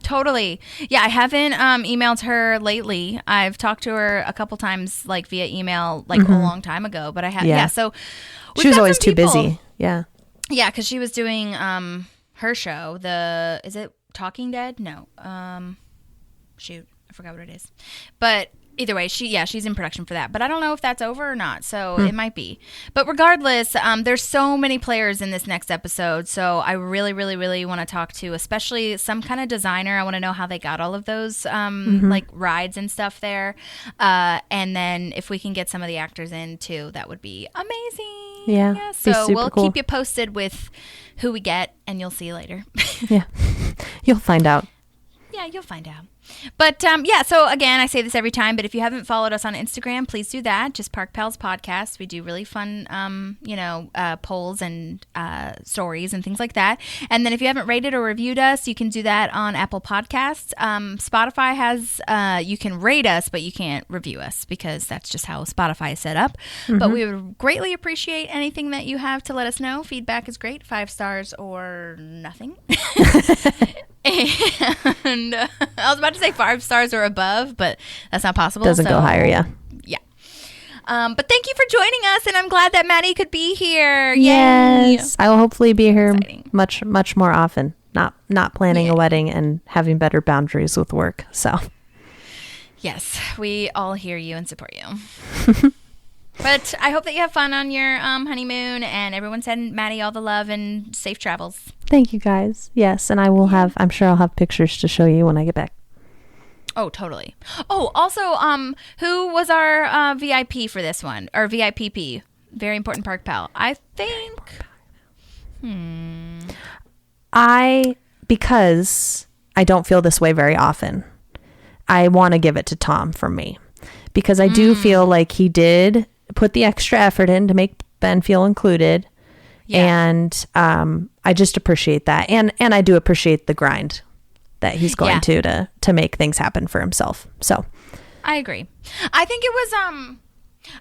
Totally. Yeah, I haven't emailed her lately. I've talked to her a couple times like via email like a long time ago, but I have so she was always too busy. Yeah. Yeah, cuz she was doing her show, is it Talking Dead? No. Shoot, I forgot what it is. But Either way, she's in production for that. But I don't know if that's over or not, so it might be. But regardless, there's so many players in this next episode, so I really, really, really want to talk to, especially some kind of designer. I want to know how they got all of those, like, rides and stuff there. And then if we can get some of the actors in, too, that would be amazing. Yeah, so we'll cool. keep you posted with who we get, and you'll see later. Yeah, you'll find out. Yeah, you'll find out. But so again, I say this every time, but if you haven't followed us on Instagram, please do that. Just Park Pals Podcast. We do really fun, polls and stories and things like that. And then if you haven't rated or reviewed us, you can do that on Apple Podcasts. Spotify has, you can rate us, but you can't review us because that's just how Spotify is set up. But we would greatly appreciate anything that you have to let us know. Feedback is great. 5 stars or nothing. And I was about to say 5 stars or above, but that's not possible. Doesn't go higher, yeah. Yeah. But thank you for joining us, and I'm glad that Maddie could be here. Yes, Yay. I will hopefully be here Exciting. much more often. Not planning a wedding and having better boundaries with work. So, yes, we all hear you and support you. But I hope that you have fun on your honeymoon, and everyone send Maddie all the love and safe travels. thank you guys. Yes, and I will I'm sure I'll have pictures to show you when I get back. Oh, totally. Oh, also, who was our VIP for this one? Or VIPP? Very important Park Pal. I think. Because I don't feel this way very often, I want to give it to Tom from me. Because I do feel like he did put the extra effort in to make Ben feel included. Yeah. And I just appreciate that. And I do appreciate the grind that he's going to make things happen for himself. So I agree. I think it was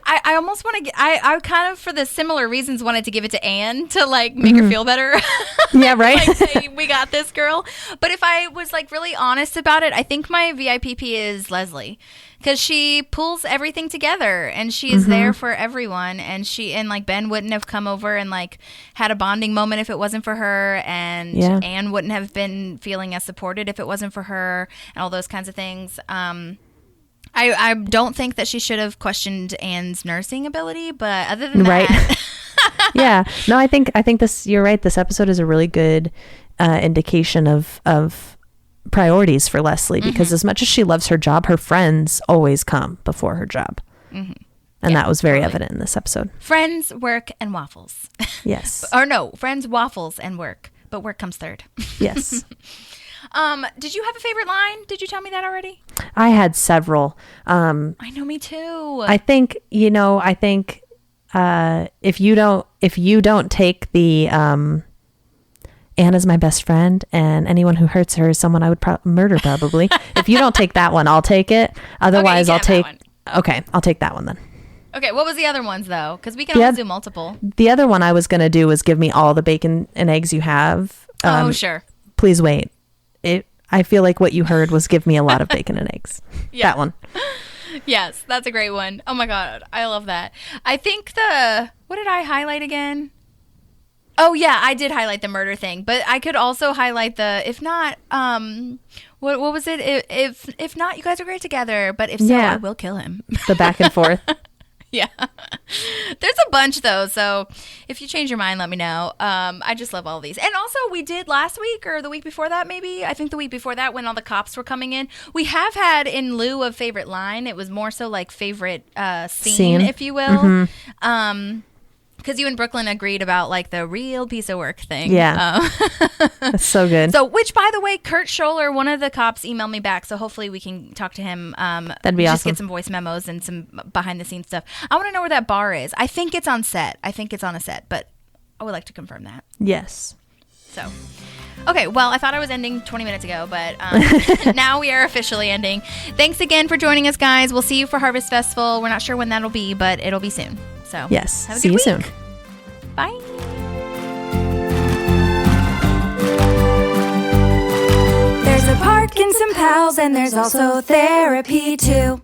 I almost want to get I kind of, for the similar reasons, wanted to give it to Anne to like make her feel better. Yeah, right. Like, say, we got this, girl. But if I was like really honest about it, I think my VIPP is Leslie, because she pulls everything together and she is there for everyone. And like Ben wouldn't have come over and like had a bonding moment if it wasn't for her, and Anne wouldn't have been feeling as supported if it wasn't for her, and all those kinds of things. I don't think that she should have questioned Anne's nursing ability, but other than that, yeah, no, I think this. You're right. This episode is a really good indication of priorities for Leslie, because as much as she loves her job, her friends always come before her job, and that was very evident in this episode. Friends, work, and waffles. Yes. Or no, friends, waffles, and work, but work comes third. Yes. Did you have a favorite line? Did you tell me that already? I had several. I know, me too. I think if you don't take the Anna's my best friend, and anyone who hurts her is someone I would murder probably. If you don't take that one, I'll take it. Otherwise, I'll take that one then. Okay, what was the other ones though? Because we can always do multiple. The other one I was gonna do was give me all the bacon and eggs you have. Oh, sure. Please wait. I feel like what you heard was give me a lot of bacon and eggs. Yeah. That one. Yes, that's a great one. Oh my God, I love that. I think what did I highlight again? Oh yeah, I did highlight the murder thing, but I could also highlight if not, what was it? If not, you guys are great together, but if so, I will kill him. The back and forth. Yeah. There's a bunch though, so if you change your mind, let me know. I just love all these. And also, we did last week or the week before that, maybe. I think the week before that, when all the cops were coming in, we have had, in lieu of favorite line, it was more so like favorite scene, if you will. Because you and Brooklyn agreed about like the real piece of work thing. Yeah. That's so good. So, which, by the way, Kurt Scholler, one of the cops, emailed me back. So hopefully we can talk to him. That'd be just awesome. Get some voice memos and some behind the scenes stuff. I want to know where that bar is. I think it's on set. I think it's on a set, but I would like to confirm that. Yes. So, okay. Well, I thought I was ending 20 minutes ago, but now we are officially ending. Thanks again for joining us, guys. We'll see you for Harvest Festival. We're not sure when that'll be, but it'll be soon. So yes. Have a See good you week. soon. Bye. There's a park and some pals, and there's also therapy too.